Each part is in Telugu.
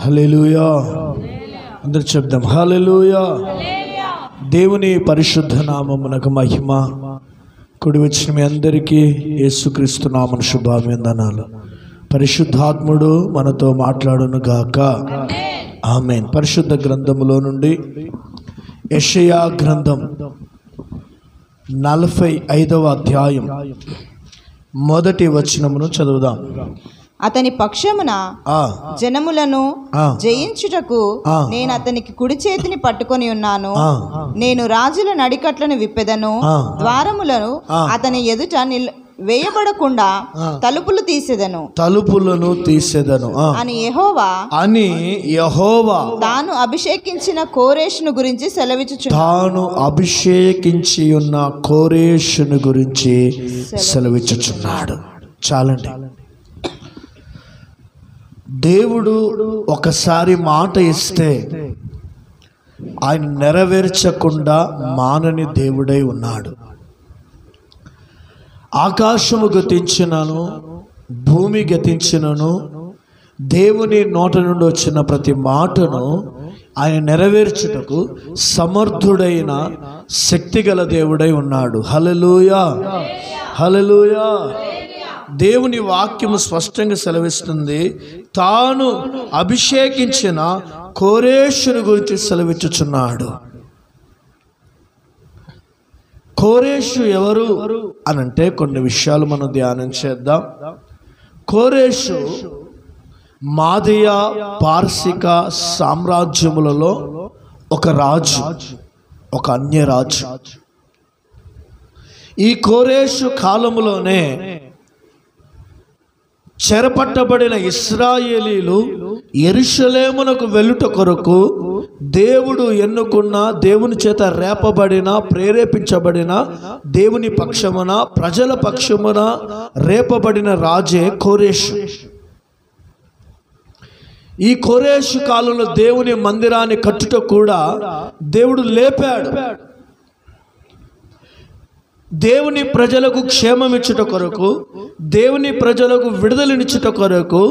హల్లెలూయా. అందరూ చెప్దాం హల్లెలూయా. దేవుని పరిశుద్ధ నామమునకు మహిమ. కూడి వచ్చిన మీ అందరికీ యేసుక్రీస్తు నామమున శుభాభివందనాలు. పరిశుద్ధాత్ముడు మనతో మాట్లాడును గాక. ఆమేన్. పరిశుద్ధ గ్రంథములో నుండి యెషయా గ్రంథం 45వ అధ్యాయం మొదటి వచనమును చదువుదాం. అతని పక్షమున జనములను జయించుటకు నేను అతనికి కుడి చేతిని పట్టుకొని ఉన్నాను. నేను రాజుల నడికట్లను విప్పెదను, ద్వారములను అతని ఎదుట వేయబడకుండా తలుపులను తీసేదను అని యెహోవా తాను అభిషేకించిన కోరేషును గురించి సెలవిచ్చుచున్నాడు. చాలండి. దేవుడు ఒకసారి మాట ఇస్తే ఆయన నెరవేర్చకుండా మానని దేవుడై ఉన్నాడు. ఆకాశము గతించినను, భూమి గతించినను, దేవుని నోట నుండి వచ్చిన ప్రతి మాటను ఆయన నెరవేర్చుటకు సమర్థుడైన శక్తిగల దేవుడై ఉన్నాడు. హల్లెలూయా, హల్లెలూయా. దేవుని వాక్యము స్పష్టంగా సెలవిస్తుంది. తాను అభిషేకించిన కోరేషుని గురించి సెలవిచ్చుచున్నాడు. కోరేషు ఎవరు అనంటే కొన్ని విషయాలు మనం ధ్యానం చేద్దాం. కోరేషు మాదీయ పార్శిక సామ్రాజ్యములలో ఒక రాజు, ఒక అన్యరాజు. ఈ కోరేషు కాలములోనే చెరపట్టబడిన ఇశ్రాయేలీలు యెరూషలేమునకు వెళ్ళుట కొరకు దేవుడు ఎన్నుకున్న, దేవుని చేత రేపబడిన, ప్రేరేపించబడిన, దేవుని పక్షమున, ప్రజల పక్షమున రేపబడిన రాజే కోరేషు. ఈ కోరేషు కాలంలో దేవుని మందిరాన్ని కట్టుట కూడా దేవుడు లేపాడు. దేవుని ప్రజలకు క్షేమమిచ్చుట కొరకు, దేవుని ప్రజలకు విడుదలనిచ్చుట కొరకు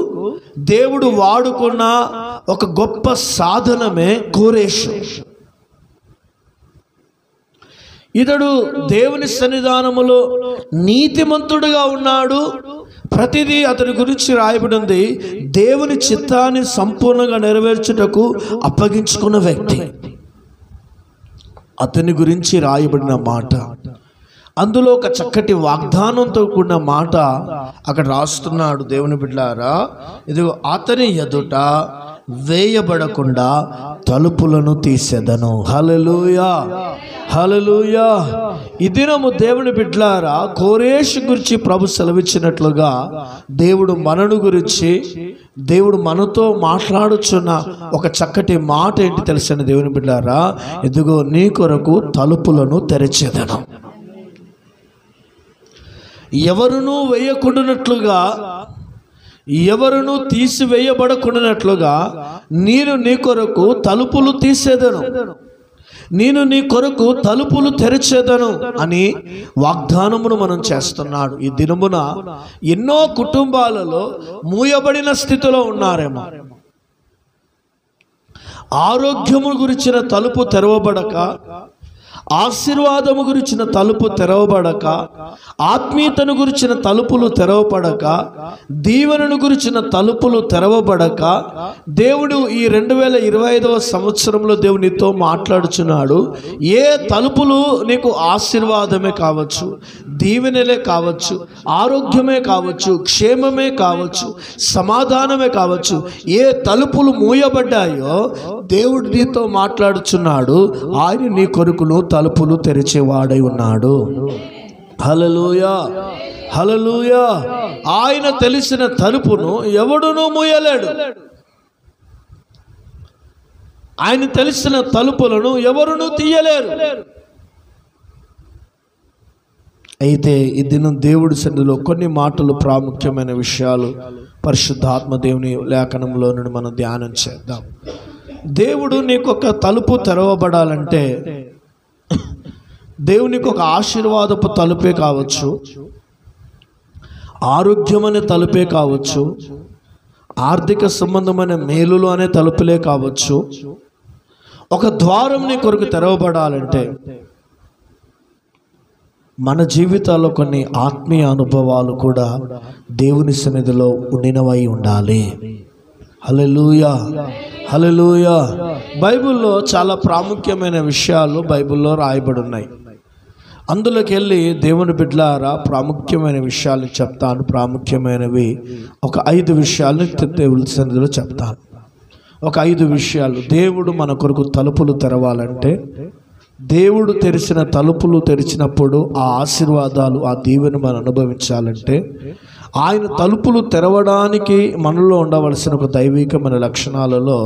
దేవుడు వాడుకున్న ఒక గొప్ప సాధనమే కోరేషు. ఇతడు దేవుని సన్నిధానములో నీతిమంతుడుగా ఉన్నాడు. ప్రతిదీ అతని గురించి రాయబడింది. దేవుని చిత్తాన్ని సంపూర్ణంగా నెరవేర్చుటకు అప్పగించుకున్న వ్యక్తి. అతని గురించి రాయబడిన మాట, అందులో ఒక చక్కటి వాగ్దానంతో కూడిన మాట అక్కడ రాస్తున్నాడు. దేవుని బిడ్డలారా, ఇదిగో అతని ఎదుట వేయబడకుండా తలుపులను తీసేదను. హల్లెలూయా, హల్లెలూయా. ఈ దినము దేవుని బిడ్డలారా, కోరేషు గురించి ప్రభు సెలవిచ్చినట్లుగా దేవుడు మనను గురించి, దేవుడు మనతో మాట్లాడుచున్న ఒక చక్కటి మాట ఏంటి తెలుసా దేవుని బిడ్డలారా? ఇదిగో నీ కొరకు తలుపులను తెరిచేదను. ఎవరునూ వేయకుండానట్లుగా, ఎవరునూ తీసివేయబడకుండానట్లుగా నేను నీ కొరకు తలుపులు తీసేదను, నేను నీ కొరకు తలుపులు తెరిచేదను అని వాగ్దానమును మనం చేస్తున్నాడు. ఈ దినమున ఎన్నో కుటుంబాలలో మూయబడిన స్థితిలో ఉన్నారేమో. ఆరోగ్యము గురించిన తలుపు తెరవబడక, ఆశీర్వాదము గురించిన తలుపు తెరవబడక, ఆత్మీయతను గురించిన తలుపులు తెరవబడక, దీవెనను గురించిన తలుపులు తెరవబడక, దేవుడు ఈ 2025వ సంవత్సరంలో దేవునితో మాట్లాడుచున్నాడు. ఏ తలుపులు నీకు ఆశీర్వాదమే కావచ్చు, దీవెనలే కావచ్చు, ఆరోగ్యమే కావచ్చు, క్షేమమే కావచ్చు, సమాధానమే కావచ్చు, ఏ తలుపులు మూయబడ్డాయో దేవుడు నీతో మాట్లాడుచున్నాడు. ఆయన నీ కొరకును తలుపులు తెరిచేవాడై ఉన్నాడు. హల్లెలూయా, హల్లెలూయా. ఆయన తెలిసిన తలుపును ఎవడునూ మూయలేడు. ఆయన తెలిసిన తలుపులను ఎవరునూ తీయలేరు. అయితే ఈ దినం దేవుడి సన్నిధిలో కొన్ని మాటలు, ప్రాముఖ్యమైన విషయాలు పరిశుద్ధాత్మ దేవుని లేఖనంలో నుండి మనం ధ్యానం చేద్దాం. దేవుడు నీకు ఒక తలుపు తెరవబడాలంటే దేవునికి ఒక ఆశీర్వాదపు తలుపే కావచ్చు, ఆరోగ్యమనే తలుపే కావచ్చు, ఆర్థిక సంబంధమైన మేలులు అనే తలుపులే కావచ్చు. ఒక ద్వారం నీ కొరకు తెరవబడాలంటే మన జీవితాల్లో కొన్ని ఆత్మీయ అనుభవాలు కూడా దేవుని సన్నిధిలో ఉండినవై ఉండాలి. హల్లెలూయా, హల్లెలూయా. బైబిల్లో చాలా ప్రాముఖ్యమైన విషయాలు బైబిల్లో రాయబడి ఉన్నాయి. అందులోకి వెళ్ళి దేవుని బిడ్డలారా ప్రాముఖ్యమైన విషయాలు చెప్తాను. ప్రాముఖ్యమైనవి ఒక 5 విషయాలు దేవుని సన్నిధిలో చెప్తాను. ఒక 5 విషయాలు. దేవుడు మన కొరకు తలుపులు తెరవాలంటే, దేవుడు తెరిచిన తలుపులు తెరిచినప్పుడు ఆ ఆశీర్వాదాలు, ఆ దీవెను మనం అనుభవించాలంటే, ఆయన తలుపులు తెరవడానికి మనలో ఉండవలసిన ఒక దైవికమైన లక్షణాలలో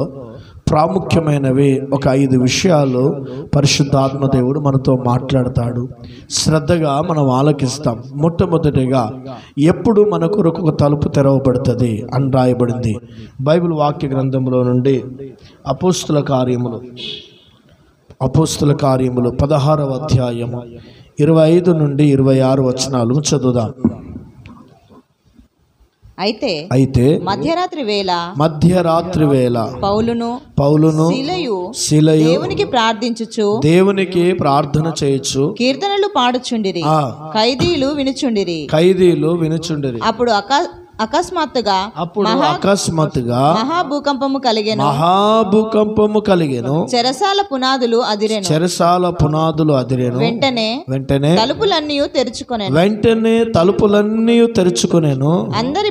ప్రాముఖ్యమైనవి ఒక 5 విషయాలు పరిశుద్ధాత్మ దేవుడు మనతో మాట్లాడతాడు. శ్రద్ధగా మనం ఆలకిస్తాం. మొట్టమొదటిగా, ఎప్పుడు మన కొరకు ఒక తలుపు తెరవబడుతుంది అని రాయబడింది బైబిల్ వాక్య గ్రంథంలో నుండి. అపోస్తుల కార్యములు 16వ అధ్యాయము 25 నుండి 26 వచనాలు చదువుదాం. అయితే మధ్యరాత్రి వేళ పౌలును శీలయు దేవునికి ప్రార్థన చేయొచ్చు, కీర్తనలు పాడుచుండిరి, ఖైదీలు వినుచుండిరి. అప్పుడు అకస్మాత్తుగా మహాభూకంపము కలిగెను. చెరసాల పునాదులు అదిరెను. వెంటనే తలుపులన్నీ తెరుచుకొనెను. అందరి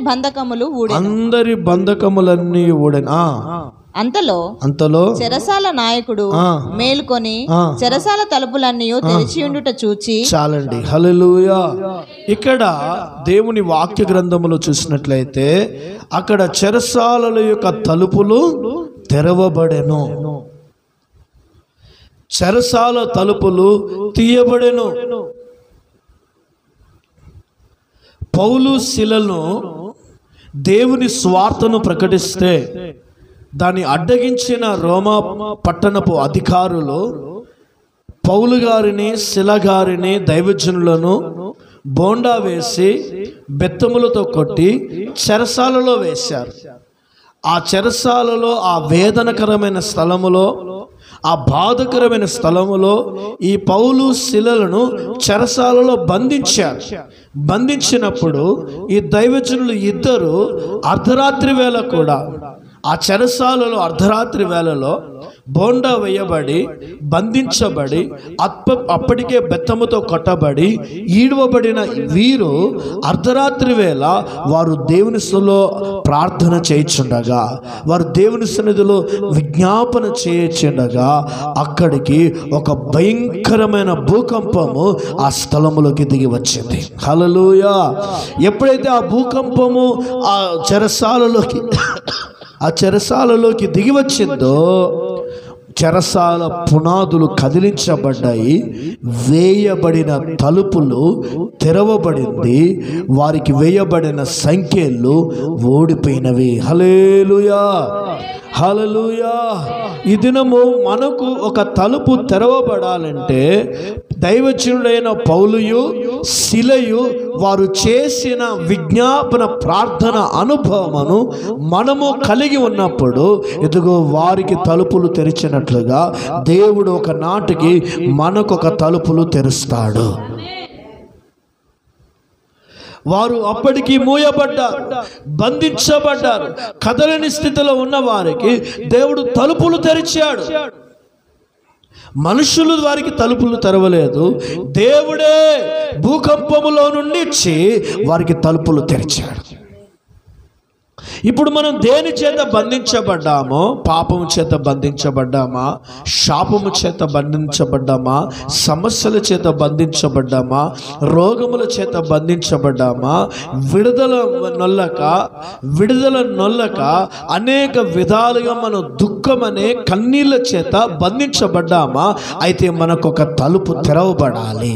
బంధకములన్నీ ఊడెను. అంతలో చెరసాల నాయకుడు మేల్కొని చెరసాల తలుపులన్నీ తెరిచి ఉండుట చూచి. చాలండి. హల్లెలూయా. ఇక్కడ దేవుని వాక్య గ్రంథములో చూసినట్లయితే అక్కడ చెరసాలల యొక్క తలుపులు తెరవబడెను, చెరసాల తలుపులు తీయబడెను. పౌలు శీలను దేవుని స్వార్థను ప్రకటిస్తే దాన్ని అడ్డగించిన రోమా పట్టణపు అధికారులు పౌలు గారిని, శిల గారిని, దైవజనులను బోండా వేసి బెత్తములతో కొట్టి చెరసాలలో వేశారు. ఆ చెరసాలలో, ఆ వేదనకరమైన స్థలములో, ఆ బాధకరమైన స్థలములో ఈ పౌలు శిలలను చెరసాలలో బంధించినప్పుడు ఈ దైవజనులు ఇద్దరు అర్ధరాత్రి వేళ కూడా ఆ చెరసాలలో అర్ధరాత్రి వేళలో బోండా వేయబడి బంధించబడి అప్పటికే బెత్తముతో కొట్టబడి ఈడవబడిన వీరు అర్ధరాత్రి వేళ వారు దేవుని సన్నిధిలో ప్రార్థన చేయుచుండగా, వారు దేవుని సన్నిధిలో విజ్ఞాపన చేయుచుండగా అక్కడికి ఒక భయంకరమైన భూకంపము ఆ స్థలములోకి దిగి వచ్చింది. హల్లెలూయా. ఎప్పుడైతే ఆ భూకంపము ఆ చెరసాలలోకి దిగి వచ్చిందో చెరసాల పునాదులు కదిలించబడ్డాయి, వేయబడిన తలుపులు తెరవబడింది, వారికి వేయబడిన సంఖ్యలు ఓడిపోయినవి. హల్లెలూయా, హల్లెలూయా. ఈ దినము మనకు ఒక తలుపు తెరవబడాలంటే దైవజనుడైన పౌలుయు శిలయు వారు చేసిన విజ్ఞాపన ప్రార్థన అనుభవమును మనము కలిగి ఉన్నప్పుడు ఇదిగో వారికి తలుపులు తెరిచినట్లుగా దేవుడు ఒక నాటికి మనకొక తలుపులు తెరుస్తాడు. వారు అప్పటికి మూయబడ్డారు, బంధించబడ్డారు. కదలని స్థితిలో ఉన్న వారికి దేవుడు తలుపులు తెరిచాడు. మనుషులు వారికి తలుపులు తెరవలేదు, దేవుడే భూకంపములో నుండి ఇచ్చి వారికి తలుపులు తెరిచాడు. ఇప్పుడు మనం దేని చేత బంధించబడ్డామో? పాపము చేత బంధించబడ్డామా? శాపము చేత బంధించబడ్డామా? సమస్యల చేత బంధించబడ్డామా? రోగముల చేత బంధించబడ్డామా? విడుదల నొల్లక అనేక విధాలుగా మనం దుఃఖమనే కన్నీళ్ళ చేత బంధించబడ్డామా, అయితే మనకు ఒక తలుపు తెరవబడాలి.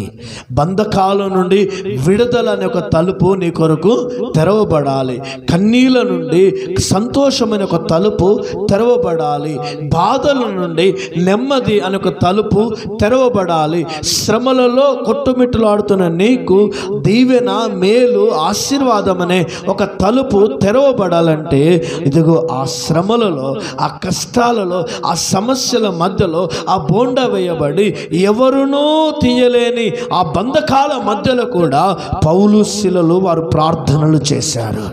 బంధకాల నుండి విడుదల అనే ఒక తలుపు నీ కొరకు తెరవబడాలి. కన్నీళ్ళ నుండి సంతోషమైన ఒక తలుపు తెరవబడాలి. బాధల నుండి నెమ్మది అనే ఒక తలుపు తెరవబడాలి. శ్రమలలో కొట్టుమిట్టులాడుతున్న నీకు దీవెన, మేలు, ఆశీర్వాదం అనే ఒక తలుపు తెరవబడాలంటే ఇదిగో ఆ శ్రమలలో, ఆ కష్టాలలో, ఆ సమస్యల మధ్యలో, ఆ బోండా వేయబడి ఎవరునూ తీయలేని ఆ బంధకాల మధ్యలో కూడా పౌలు శీలలు వారు ప్రార్థనలు చేశారు.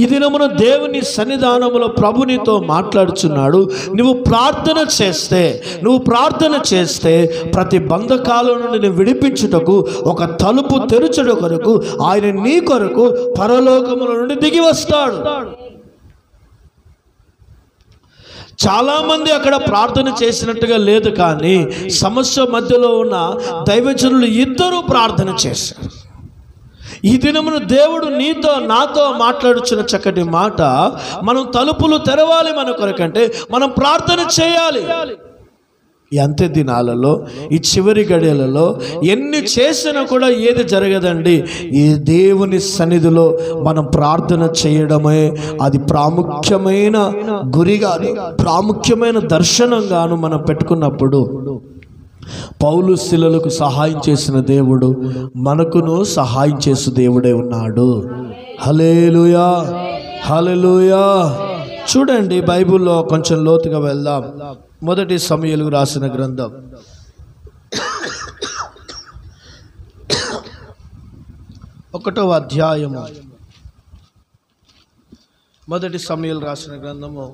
ఈ దినమున దేవుని సన్నిధానములో ప్రభునితో మాట్లాడుచున్నాడు. నువ్వు ప్రార్థన చేస్తే ప్రతి బంధకాల నుండి నేను విడిపించుటకు ఒక తలుపు తెరుచుట కొరకు ఆయన నీ కొరకు పరలోకముల నుండి దిగి వస్తాడు. చాలామంది అక్కడ ప్రార్థన చేసినట్టుగా లేదు, కానీ సమస్య మధ్యలో ఉన్న దైవజనులు ఇద్దరూ ప్రార్థన చేశారు. ఈ దినమును దేవుడు నీతో నాతో మాట్లాడుచున్న చక్కటి మాట, మనం తలుపులు తెరవాలి మన కొరకంటే మనం ప్రార్థన చేయాలి. ఈ అంత్య దినాలలో, ఈ చివరి గడియలలో ఎన్ని చేసినా కూడా ఏది జరగదండి. ఈ దేవుని సన్నిధిలో మనం ప్రార్థన చేయడమే అది ప్రాముఖ్యమైన గురిగాను, ప్రాముఖ్యమైన దర్శనంగాను మనం పెట్టుకున్నప్పుడు పౌలు శీలలకు సహాయం చేసిన దేవుడు మనకును సహాయం చేసే దేవుడే ఉన్నాడు. హల్లెలూయా, హల్లెలూయా. చూడండి, బైబిల్లో కొంచెం లోతుగా వెళ్దాం. మొదటి సమూయేలుకు రాసిన గ్రంథం 1వ అధ్యాయము. మొదటి సమూయేలు రాసిన గ్రంథము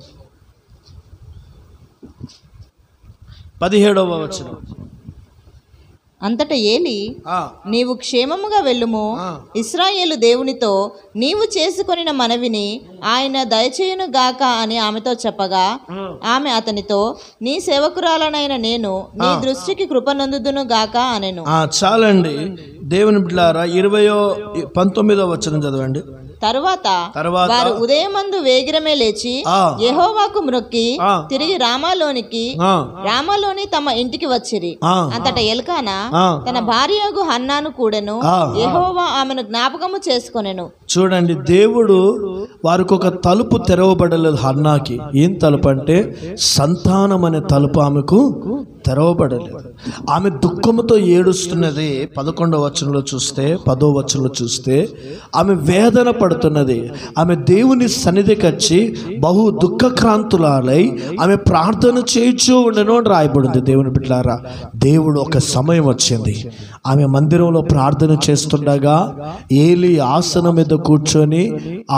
17వ వచనం. అంతటా ఏలి, నీవు క్షేమముగా వెళ్ళుము, ఇశ్రాయేలు దేవునితో నీవు చేసుకొనిన మనవిని ఆయన దయచేయును గాక అని ఆమెతో చెప్పగా, ఆమె అతనితో, నీ సేవకురాలనైన నేను నీ దృష్టికి కృపనందుదును గాక అనెను. చాలండి దేవుని బిడ్డలారా, 19వ వచనం చదవండి. తరువాత వారు ఉదయమందు వేగిరమే లేచి యెహోవాకు మ్రొక్కి తిరిగి రామాలోని తమ ఇంటికి వచ్చిరి. అంతటా ఎల్కానా తన భార్యగు హన్నాను కూడెను. యెహోవా ఆమెను జ్ఞాపకము చేసుకొనెను. చూడండి, దేవుడు వారికి ఒక తలుపు తెరవబడలేదు హన్నాకి. ఏం తలుపు అంటే సంతానం అనే తలుపు ఆమెకు తెరవబడలేదు. ఆమె దుఃఖముతో ఏడుస్తున్నది. 11వ వచనంలో చూస్తే, 10వ వచనంలో చూస్తే ఆమె వేదన పడుతున్నది. ఆమె దేవుని సన్నిధికి వచ్చి బహు దుఃఖక్రాంతురాలై ఆమె ప్రార్థన చేయించూ ఉండను అని రాయబడింది. దేవుని బిడ్డలారా, దేవుడు ఒక సమయం వచ్చింది, ఆమె మందిరంలో ప్రార్థన చేస్తుండగా ఏలి ఆసనం మీద కూర్చొని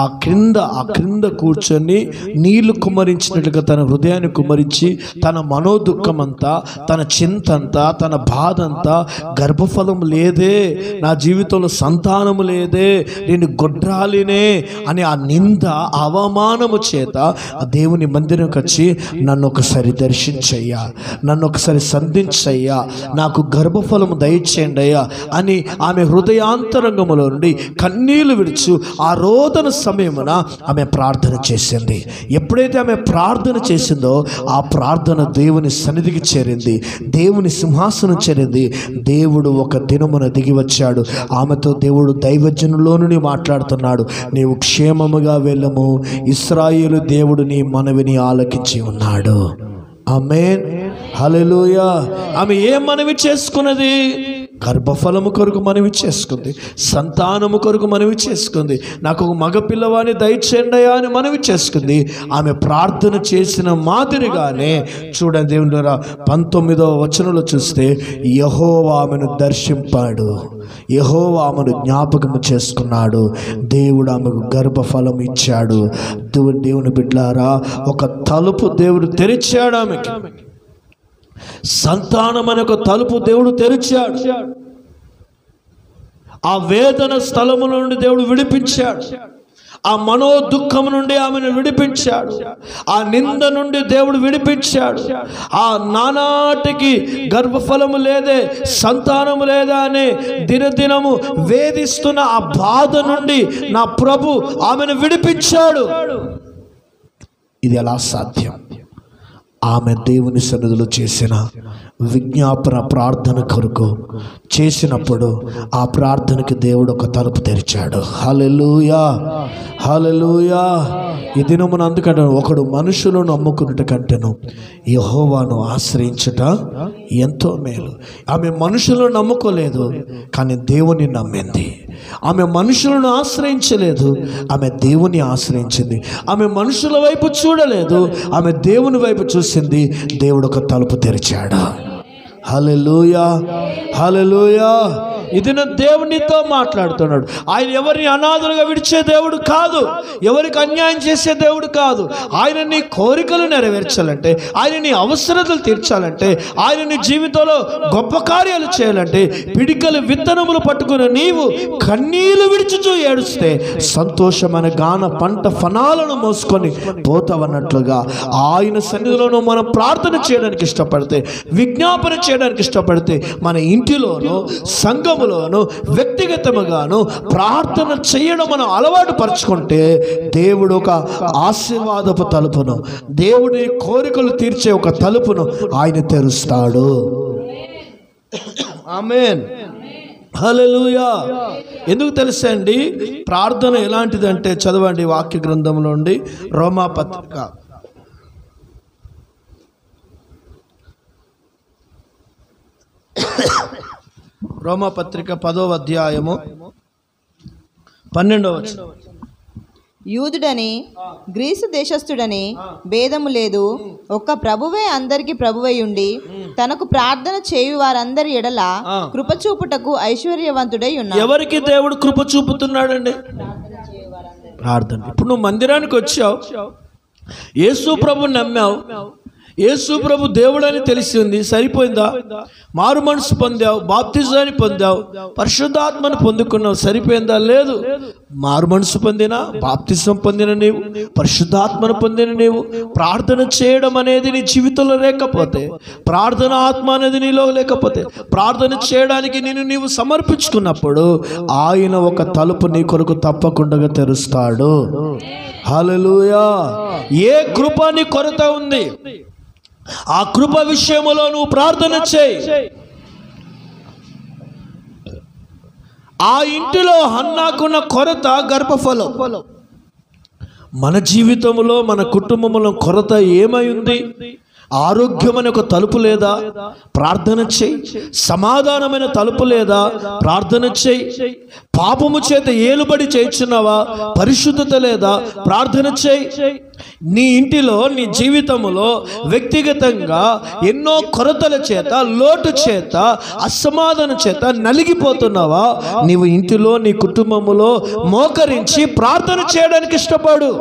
ఆ క్రింద కూర్చొని నీళ్లు కుమ్మరించినట్లుగా తన హృదయాన్ని కుమ్మరించి తన మనోదుఖమంతా, తన చింతంతా, తన బాధ అంతా, గర్భఫలం లేదే, నా జీవితంలో సంతానము లేదే, నేను గొడ్రాలినే అని ఆ నింద అవమానము చేత ఆ దేవుని మందిరంకి వచ్చి నన్ను ఒకసారి దర్శించయ్యా, నన్ను ఒకసారి సంధించయ్యా, నాకు గర్భఫలము దయచేయండి అయ్యా అని ఆమె హృదయాంతరంగములో నుండి కన్నీళ్లు విడుచు ఆ రోదన సమయమున ఆమె ప్రార్థన చేసింది. ఎప్పుడైతే ఆమె ప్రార్థన చేసిందో ఆ ప్రార్థన దేవుని సన్నిధికి చేరింది, దేవుని సింహాసనం చేరింది. దేవుడు ఒక దినమున దిగి వచ్చాడు. ఆమెతో దేవుడు దైవజనులో నుండి మాట్లాడుతున్నాడు. నీవు క్షేమముగా వెళ్ళము, ఇశ్రాయేలు దేవుడు నీ మనవిని ఆలకించి ఉన్నాడు. ఆమేన్, హల్లెలూయా. ఆమె ఏం మనవి చేసుకున్నది? గర్భఫలము కొరకు మనవి చేసుకుంది, సంతానము కొరకు మనవి చేసుకుంది, నాకు ఒక మగ పిల్లవాడిని దయచేయండి అని మనవి చేసుకుంది. ఆమె ప్రార్థన చేసిన మాదిరిగానే చూడండి దేవుని ద్వారా 19వ వచనంలో చూస్తే యెహోవా ఆమెను దర్శింపాడు, యెహోవా ఆమెను జ్ఞాపకము చేసుకున్నాడు, దేవుడు ఆమెకు గర్భఫలం ఇచ్చాడు. దేవుని బిడ్డలారా, ఒక తలుపు దేవుడు తెరిచాడు. ఆమెకి సంతానం అనే ఒక తలుపు దేవుడు తెరిచాడు. ఆ వేదన స్థలము నుండి దేవుడు విడిపించాడు. ఆ మనో దుఃఖం నుండి ఆమెను విడిపించాడు. ఆ నింద నుండి దేవుడు విడిపించాడు. ఆ నానాటికి గర్భఫలము లేదే, సంతానము లేదా అనే దినదినము వేధిస్తున్న ఆ బాధ నుండి నా ప్రభు ఆమెను విడిపించాడు. ఇది ఎలా సాధ్యం? ఆమె దేవుని సన్నిధిలో చేసిన విజ్ఞాపన ప్రార్థన కొరకు చేసినప్పుడు ఆ ప్రార్థనకి దేవుడు ఒక తలుపు తెరిచాడు. హల్లెలూయా, హల్లెలూయా. ఈ దినమున అందుకంటే ఒకడు మనుషులను నమ్ముకున్నట కంటేను యెహోవాను ఆశ్రయించుట ఎంతో మేలు. ఆమె మనుషులను నమ్ముకోలేదు, కానీ దేవుని నమ్మింది. ఆమె మనుషులను ఆశ్రయించలేదు, ఆమె దేవుని ఆశ్రయించింది. ఆమె మనుషుల వైపు చూడలేదు, ఆమె దేవుని వైపు చూసింది. దేవుడు ఒక తలుపు తెరిచాడు. హల్లెలూయా, హల్లెలూయా. ఇది నా దేవునితో మాట్లాడుతున్నాడు. ఆయన ఎవరిని అనాథలుగా విడిచే దేవుడు కాదు, ఎవరికి అన్యాయం చేసే దేవుడు కాదు. ఆయన నీ కోరికలు నెరవేర్చాలంటే, ఆయన నీ అవసరతలు తీర్చాలంటే, ఆయన నీ జీవితంలో గొప్ప కార్యాలు చేయాలంటే, పిడికలు విత్తనములు పట్టుకుని నీవు కన్నీళ్లు విడిచుచూ ఏడుస్తే సంతోషమైన గాన పంట ఫనాలను మోసుకొని పోతావన్నట్లుగా ఆయన సన్నిధిలోనూ మనం ప్రార్థన చేయడానికి ఇష్టపడితే, విజ్ఞాపన చేయడానికి ఇష్టపడితే, మన ఇంటిలోనూ సంఘములోను వ్యక్తిగతముగాను ప్రార్థన చేయడం మనం అలవాటు పరుచుకుంటే దేవుడు ఒక ఆశీర్వాదపు తలుపును, దేవుడి కోరికలు తీర్చే ఒక తలుపును ఆయన తెరుస్తాడు. ఆమేన్, హల్లెలూయా. ఎందుకు తెలుసా అండి? ప్రార్థన ఎలాంటిదంటే చదవండి వాక్య గ్రంథంలో నుండి రోమా పత్రిక రోమపత్రిక 10వ అధ్యాయము 12వ వచనం. యూదుడని గ్రీసు దేశస్థుడని భేదము లేదు, ఒక్క ప్రభువే అందరికి ప్రభువై ఉండి తనకు ప్రార్థన చేయు వారందరి ఎడల కృప చూపుటకు ఐశ్వర్యవంతుడై ఉన్నాడు. ఎవరికి దేవుడు కృప చూపుతున్నాడండి? ప్రార్థన. ఇప్పుడు నువ్వు మందిరానికి వచ్చావు, యేసు ప్రభు నమ్మావు, యేసు ప్రభు దేవుడు అని తెలిసింది, సరిపోయిందా? మారు మనసు పొందావు, బాప్తిజాన్ని పొందావు, పరిశుద్ధాత్మను పొందుకున్నావు, సరిపోయిందా? లేదు. మారు మనసు పొందిన, బాప్తిజం పొందిన నీవు, పరిశుద్ధాత్మను పొందిన నీవు ప్రార్థన చేయడం అనేది నీ జీవితంలో లేకపోతే, ప్రార్థన ఆత్మ అనేది నీలో లేకపోతే, ప్రార్థన చేయడానికి నీవు సమర్పించుకున్నప్పుడు ఆయన ఒక తలుపు నీ కొరకు తప్పకుండా తెరుస్తాడు. హల్లెలూయా. ఏ కృప నీ కొరత ఉంది, ఆ కృప విషయంలో నువ్వు ప్రార్థన చేయి. ఆ ఇంటిలో హన్నాకున్న కొరత గర్భఫలం. మన జీవితంలో, మన కుటుంబంలో కొరత ఏమై ఉంది? ఆరోగ్యమైన ఒక తలుపు లేదా? ప్రార్థన చేయి. సమాధానమైన తలుపు లేదా? ప్రార్థన చేయి. పాపము చేత ఏలుబడి చేయించున్నావా? పరిశుద్ధత లేదా? ప్రార్థన చేయి. నీ ఇంటిలో, నీ జీవితంలో వ్యక్తిగతంగా ఎన్నో కొరతల చేత, లోటు చేత, అసమాధానం చేత నలిగిపోతున్నావా? నీవు ఇంటిలో, నీ కుటుంబంలో మోకరించి ప్రార్థన చేయడానికి ఇష్టపడు.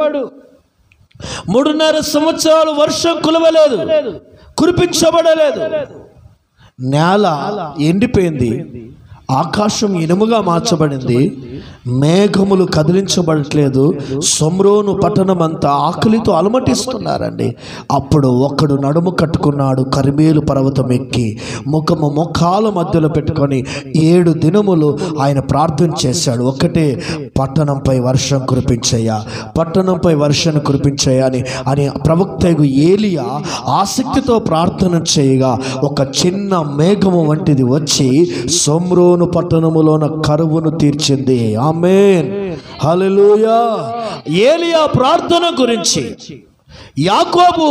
3.5 సంవత్సరాలు వర్షం కులవలేదు, కురిపించబడలేదు, నేల ఎండిపోయింది, ఆకాశం ఇనుముగా మార్చబడింది, మేఘములు కదిలించబడట్లేదు, సొమ్రోను పట్టణం అంతా ఆకలితో అలమటిస్తున్నారండి. అప్పుడు ఒకడు నడుము కట్టుకున్నాడు, కర్మేలు పర్వతం ఎక్కి ముఖాల మధ్యలో పెట్టుకొని 7 దినములు ఆయన ప్రార్థన చేశాడు. ఒకటే, పట్టణంపై వర్షం కురిపించయ్యా, పట్టణంపై వర్షం కురిపించయ్యా అని ప్రవక్తకు ఏలియా ఆసక్తితో ప్రార్థన చేయగా ఒక చిన్న మేఘము వంటిది వచ్చి సొమ్రోను పట్టణములోన కరువును తీర్చింది. ఆమేన్, హల్లెలూయా. ఏలియా ప్రార్థన గురించి యాకోబు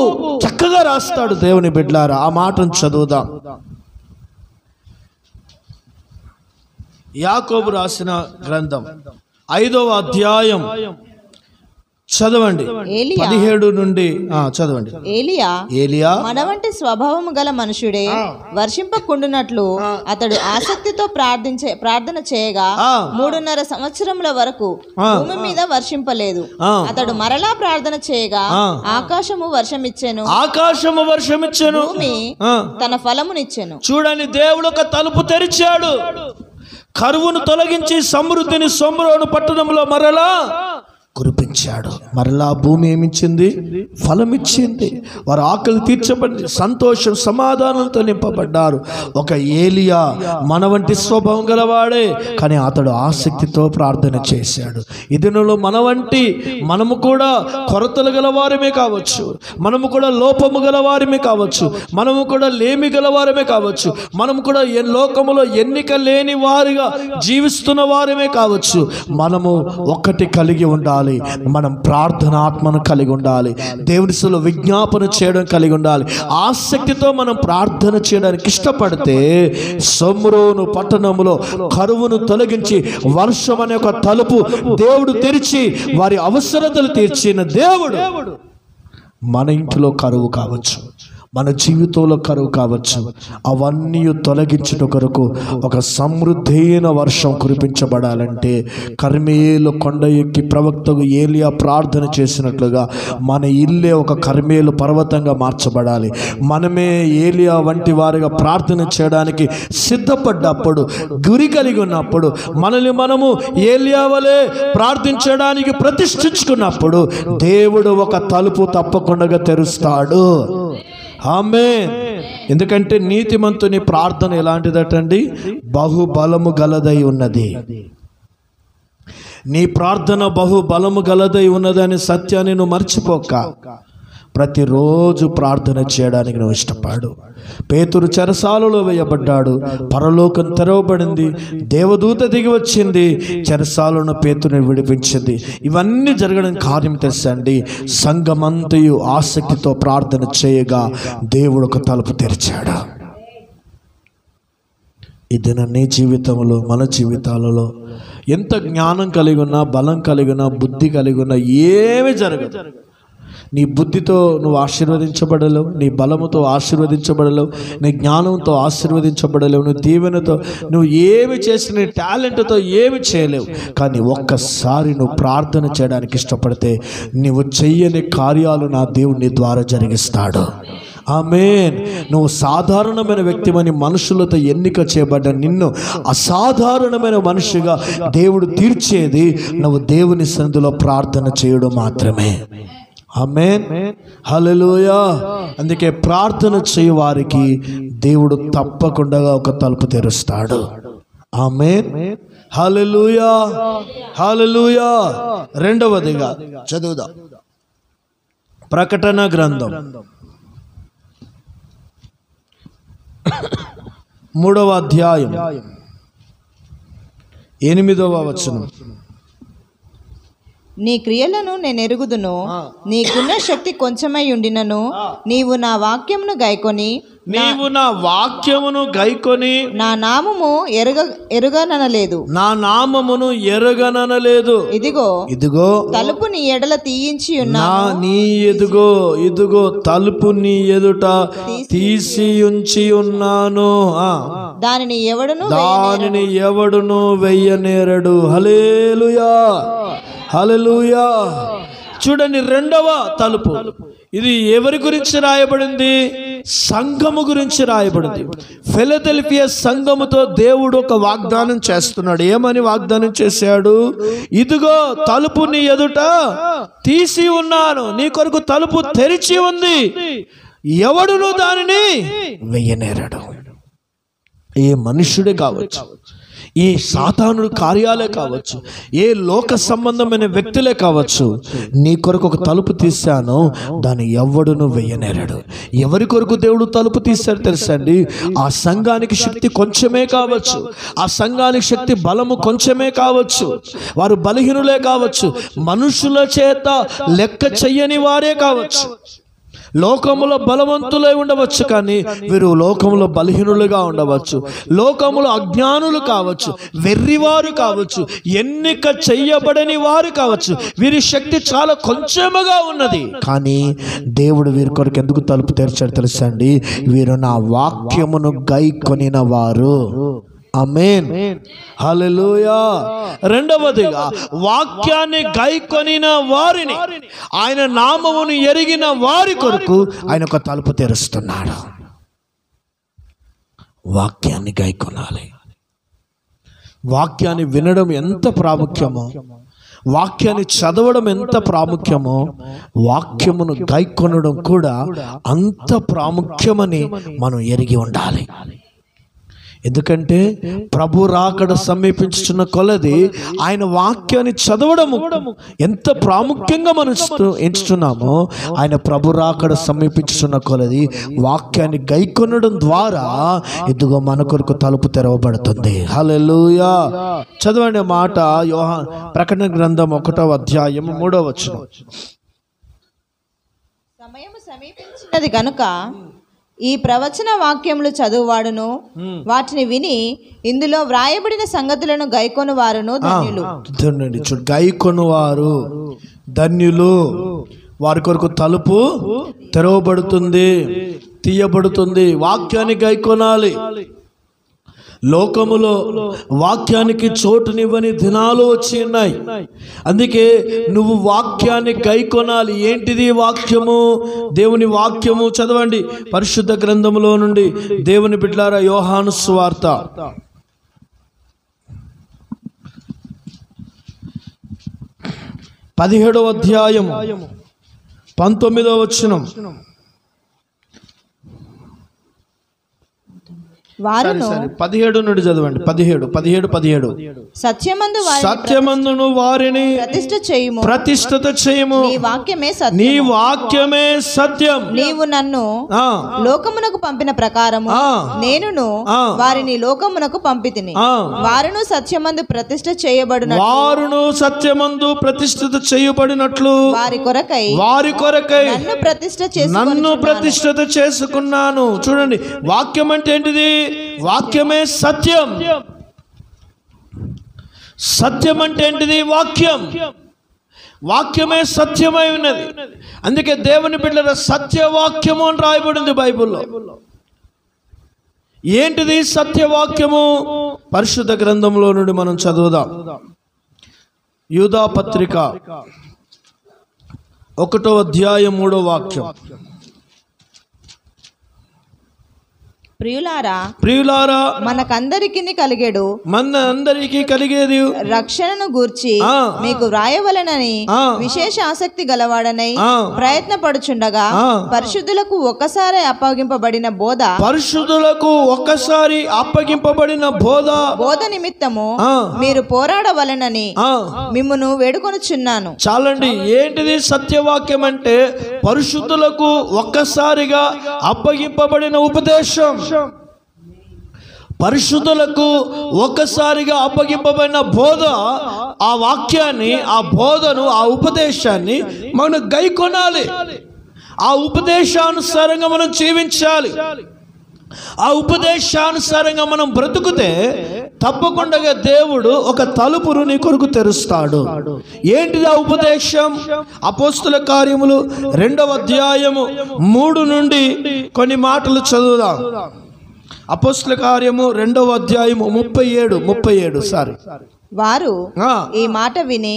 చక్కగా రాస్తాడు. దేవుని బిడ్డలారా, ఆ మాటను చదువుదాం. యాకోబు రాసిన గ్రంథం 5వ అధ్యాయం చదవండి, 17 నుండి చదవండి. ఏలియా మన వంటి స్వభావము గల మనుషుడే, వర్షింపకుండునట్లు అతడు ఆసక్తితో ప్రార్థన చేయగా 3.5 సంవత్సరముల వరకు భూమి మీద వర్షింపలేదు. అతడు మరలా ప్రార్థన చేయగా ఆకాశము వర్షమిచ్చెను, భూమి తన ఫలమునిచ్చెను. చూడండి, దేవుడు ఒక తలుపు తెరిచాడు. కరువును తొలగించి సమృద్ధిని సొమ్రోను పట్టణంలో మరలా కురిపించాడు. మరలా భూమి ఏమిచ్చింది? ఫలమిచ్చింది. వారు ఆకలి తీర్చబడి సంతోషం సమాధానంతో నింపబడ్డారు. ఒక ఏలియా మన వంటి స్వభావం గలవాడే, కానీ అతడు ఆసక్తితో ప్రార్థన చేశాడు. ఇదిలో మనము కూడా కొరతలు గలవారమే కావచ్చు, మనము కూడా లోపము గలవారమే కావచ్చు, మనము కూడా లేమి గలవారమే కావచ్చు, మనము కూడా లోకములో ఎన్నిక లేని వారిగా జీవిస్తున్న వారమే కావచ్చు. మనము ఒక్కటి కలిగి ఉండాలి, మనం ప్రార్థన ఆత్మను కలిగి ఉండాలి, దేవునిలో విజ్ఞాపన చేయడం కలిగి ఉండాలి. ఆసక్తితో మనం ప్రార్థన చేయడానికి ఇష్టపడితే షోమ్రోను పట్టణములో కరువును తొలగించి వర్షం అనే ఒక తలుపు దేవుడు తెరిచి వారి అవసరతలు తీర్చిన దేవుడు మన ఇంటిలో కరువు కావచ్చు, మన జీవితంలో కరువు కావచ్చు, అవన్నీ తొలగించుట కొరకు ఒక సమృద్ధైన వర్షం కురిపించబడాలంటే కర్మేలు కొండ ఎక్కి ప్రవక్తకు ఏలియా ప్రార్థన చేసినట్లుగా మన ఇల్లే ఒక కర్మేలు పర్వతంగా మార్చబడాలి. మనమే ఏలియా వంటి వారిగా ప్రార్థన చేయడానికి సిద్ధపడ్డప్పుడు, గురి కలిగి ఉన్నప్పుడు, మనల్ని మనము ఏలియా వలె ప్రార్థించడానికి ప్రతిష్ఠించుకున్నప్పుడు దేవుడు ఒక తలుపు తప్పకుండా తెరుస్తాడు. ఆమేన్. ఎందుకంటే నీతిమంతుని ప్రార్థన ఎలాంటిదటండి? బహుబలము గలదై ఉన్నది. నీ ప్రార్థన బహుబలము గలదై ఉన్నదని సత్యాన్ని నువ్వు మర్చిపోక ప్రతిరోజు ప్రార్థన చేయడానికి నువ్వు ఇష్టపడు. పేతురు చెరసాలలో వేయబడ్డాడు, పరలోకం తెరవబడింది, దేవదూత దిగి వచ్చింది, చెరసాలను పేతురుని విడిపించింది. ఇవన్నీ జరగడం కార్యం తెలుసండి. సంఘమంతయు ఆసక్తితో ప్రార్థన చేయగా దేవుడు ఒక తలుపు తెరిచాడు. ఇది నీ జీవితంలో, మన జీవితాలలో ఎంత జ్ఞానం కలిగి ఉన్నా, బలం కలిగి ఉన్నా, బుద్ధి కలిగి ఉన్నా ఏమి జరగదు. నీ బుద్ధితో నువ్వు ఆశీర్వదించబడలేవు, నీ బలముతో ఆశీర్వదించబడలేవు, నీ జ్ఞానంతో ఆశీర్వదించబడలేవు, నువ్వు దీవెనతో నువ్వు ఏమి చేసిన నీ టాలెంట్తో ఏమి చేయలేవు. కానీ ఒక్కసారి నువ్వు ప్రార్థన చేయడానికి ఇష్టపడితే నువ్వు చెయ్యని కార్యాలు నా దేవుడు నీ ద్వారా జరిగిస్తాడు. ఆమేన్. నువ్వు సాధారణమైన వ్యక్తిమని మనుషులతో ఎన్నిక చేయబడ్డ నిన్ను అసాధారణమైన మనిషిగా దేవుడు తీర్చేది నువ్వు దేవుని సన్నిధిలో ప్రార్థన చేయడం మాత్రమే. ఆమేన్. హల్లెలూయా. అందుకే ప్రార్థన చేయవారికి దేవుడు తప్పకుండా ఒక తలుపు తెరుస్తాడు. ఆమేన్. హల్లెలూయా. హల్లెలూయా. రెండవదిగా చదువుదాం ప్రకటన గ్రంథం 3వ అధ్యాయం 8వ వచనం. నీ క్రియలను నేను ఎరుగుదును, నీకున్న శక్తి కొంచెమై ఉండినను నీవు నా వాక్యమును గైకొని నా నామము ఎరుగననలేదు. ఇదిగో తలుపు నీ ఎడల తీయించి ఇదిగో తలుపు నీ ఎదుట తీసి ఉంచి ఉన్నాను, దానిని ఎవడును వెయ్యనేరడు. హల్లెలూయా. హల్లెలూయా. చూడండి, రెండవ తలుపు ఇది ఎవరి గురించి రాయబడింది? సంఘము గురించి రాయబడింది. ఫిలదెల్ఫియా సంఘముతో దేవుడు ఒక వాగ్దానం చేస్తున్నాడు. ఏమని వాగ్దానం చేశాడు? ఇదిగో తలుపు నీ ఎదుట తీసి ఉన్నాను, నీ కొరకు తలుపు తెరిచి ఉంది, ఎవడును దానిని వెయ్యనేరడు. ఏ మనుష్యుడే కావచ్చు, ఈ సాతానుడు కార్యాలే కావచ్చు, ఏ లోక సంబంధమైన వ్యక్తులే కావచ్చు, నీ కొరకు ఒక తలుపు తీశాను, దాన్ని ఎవడును వెయ్యనేరడు. ఎవరి కొరకు దేవుడు తలుపు తీశారు తెలుసండి? ఆ సంఘానికి శక్తి కొంచెమే కావచ్చు, ఆ సంఘానికి శక్తి బలము కొంచెమే కావచ్చు, వారు బలహీనులే కావచ్చు, మనుషుల చేత లెక్క చెయ్యని వారే కావచ్చు, లోకములో బలవంతులై ఉండవచ్చు, కానీ వీరు లోకములో బలహీనులుగా ఉండవచ్చు, లోకములో అజ్ఞానులు కావచ్చు, వెర్రివారు కావచ్చు, ఎన్నిక చెయ్యబడని వారు కావచ్చు, వీరి శక్తి చాలా కొంచెముగా ఉన్నది. కానీ దేవుడు వీరి కొరకు ఎందుకు తలుపు తెరిచాడు తెలుసా అండి? వీరు నా వాక్యమును గైకొనిన వారు. ఆమేన్. హల్లెలూయా. రెండవదిగా వాక్యాన్ని గైకొనిన వారిని, ఆయన నామమును ఎరిగిన వారి కొరకు ఆయన ఒక తలుపు తెరుస్తున్నాడు. వాక్యాన్ని గైకొనాలి. వాక్యాన్ని వినడం ఎంత ప్రాముఖ్యమో, వాక్యాన్ని చదవడం ఎంత ప్రాముఖ్యమో వాక్యమును గైకొనడం కూడా అంత ప్రాముఖ్యమని మనం ఎరిగి ఉండాలి. ఎందుకంటే ప్రభు రాకడ సమీపించుతున్న కొలది ఆయన వాక్యాన్ని చదవడము ఎంత ప్రాముఖ్యంగా మనం ఎంచుతున్నామో, ఆయన ప్రభు రాకడ సమీపించుతున్న కొలది వాక్యాన్ని గైకొనడం ద్వారా ఇదిగో మన కొరకు తలుపు తెరవబడుతుంది. హల్లెలూయా. చదవండి మాట, యోహాను ప్రకటన గ్రంథం 1వ అధ్యాయం 3వ వచనం. సమయము సమీపించినది గనుక ఈ ప్రవచన వాక్యములు చదువువాడును వాటిని విని ఇందులో వ్రాయబడిన సంగతులను గైకొను వారును ధన్యులు. గైకొనువారు ధన్యులు, వారి కొరకు తలుపు తెరవబడుతుంది, తీయబడుతుంది. వాక్యాన్ని గైకొనాలి. లోకములో వాక్యానికి చోటునివ్వని దినాలు వచ్చి ఉన్నాయి. అందుకే నువ్వు వాక్యాన్ని గైకొనాలి. ఏంటిది వాక్యము? దేవుని వాక్యము. చదవండి పరిశుద్ధ గ్రంథములో నుండి దేవుని బిడ్డలారా, యోహాను సువార్త 17వ అధ్యాయం 19వ వచనం. వారును 17 నుండి చదవండి. 17 సత్యమందును వారిని ప్రతిష్ఠిత చేయము. నీ వాక్యమే సత్యం. నీవు నన్ను లోకమునకు పంపిన ప్రకారము నేనును వారిని లోకమునకు పంపితిని. వారును సత్యమందు ప్రతిష్ఠ చేయబడిన ప్రతిష్ఠిత చేయబడినట్లు వారి కొరకై నన్ను ప్రతిష్ఠిత చేసుకున్నాను. చూడండి, వాక్యం అంటే ఏంటిది? వాక్యమే సత్యం. సత్యం అంటే ఏంటిది? వాక్యమే సత్యమై ఉన్నది. అందుకే దేవుని బిడ్డల సత్యవాక్యము అని రాయబడింది బైబిల్లో. ఏంటిది సత్యవాక్యము? పరిశుద్ధ గ్రంథంలో నుండి మనం చదువుదాం. యూదా పత్రిక 1వ అధ్యాయం 3వ వాక్యం. ప్రియులారా మనకందరికి కలిగేది రక్షణను గూర్చి మీకు వ్రాయవలనని విశేష ఆసక్తి గలవాడనై ప్రయత్నపడుచుండగా పరిశుద్ధులకు ఒక్కసారి అప్పగింపబడిన బోధ నిమిత్తము మీరు పోరాడవలనని మిమ్మును వేడుకొనుచున్నాను. చాలండి. ఏంటిది సత్యవాక్యం అంటే? పరిశుద్ధులకు ఒక్కసారిగా అప్పగింపబడిన ఉపదేశం. పరిశుద్ధులకు ఒక్కసారిగా అప్పగింపబడిన బోధ. ఆ వాక్యాన్ని, ఆ బోధను, ఆ ఉపదేశాన్ని మనం గైకొనాలి. ఆ ఉపదేశానుసారంగా మనం జీవించాలి. ఆ ఉపదేశానుసారంగా మనం బ్రతుకుతే తప్పకుండా దేవుడు ఒక తలుపును నీ కొరకు తెరుస్తాడు. ఏంటిది ఆ ఉపదేశం? అపోస్తుల కార్యములు 2వ అధ్యాయము 3 నుండి కొన్ని మాటలు చదువుదాం. అపోస్తుల కార్యము 2వ అధ్యాయము 37 వారు ఈ మాట విని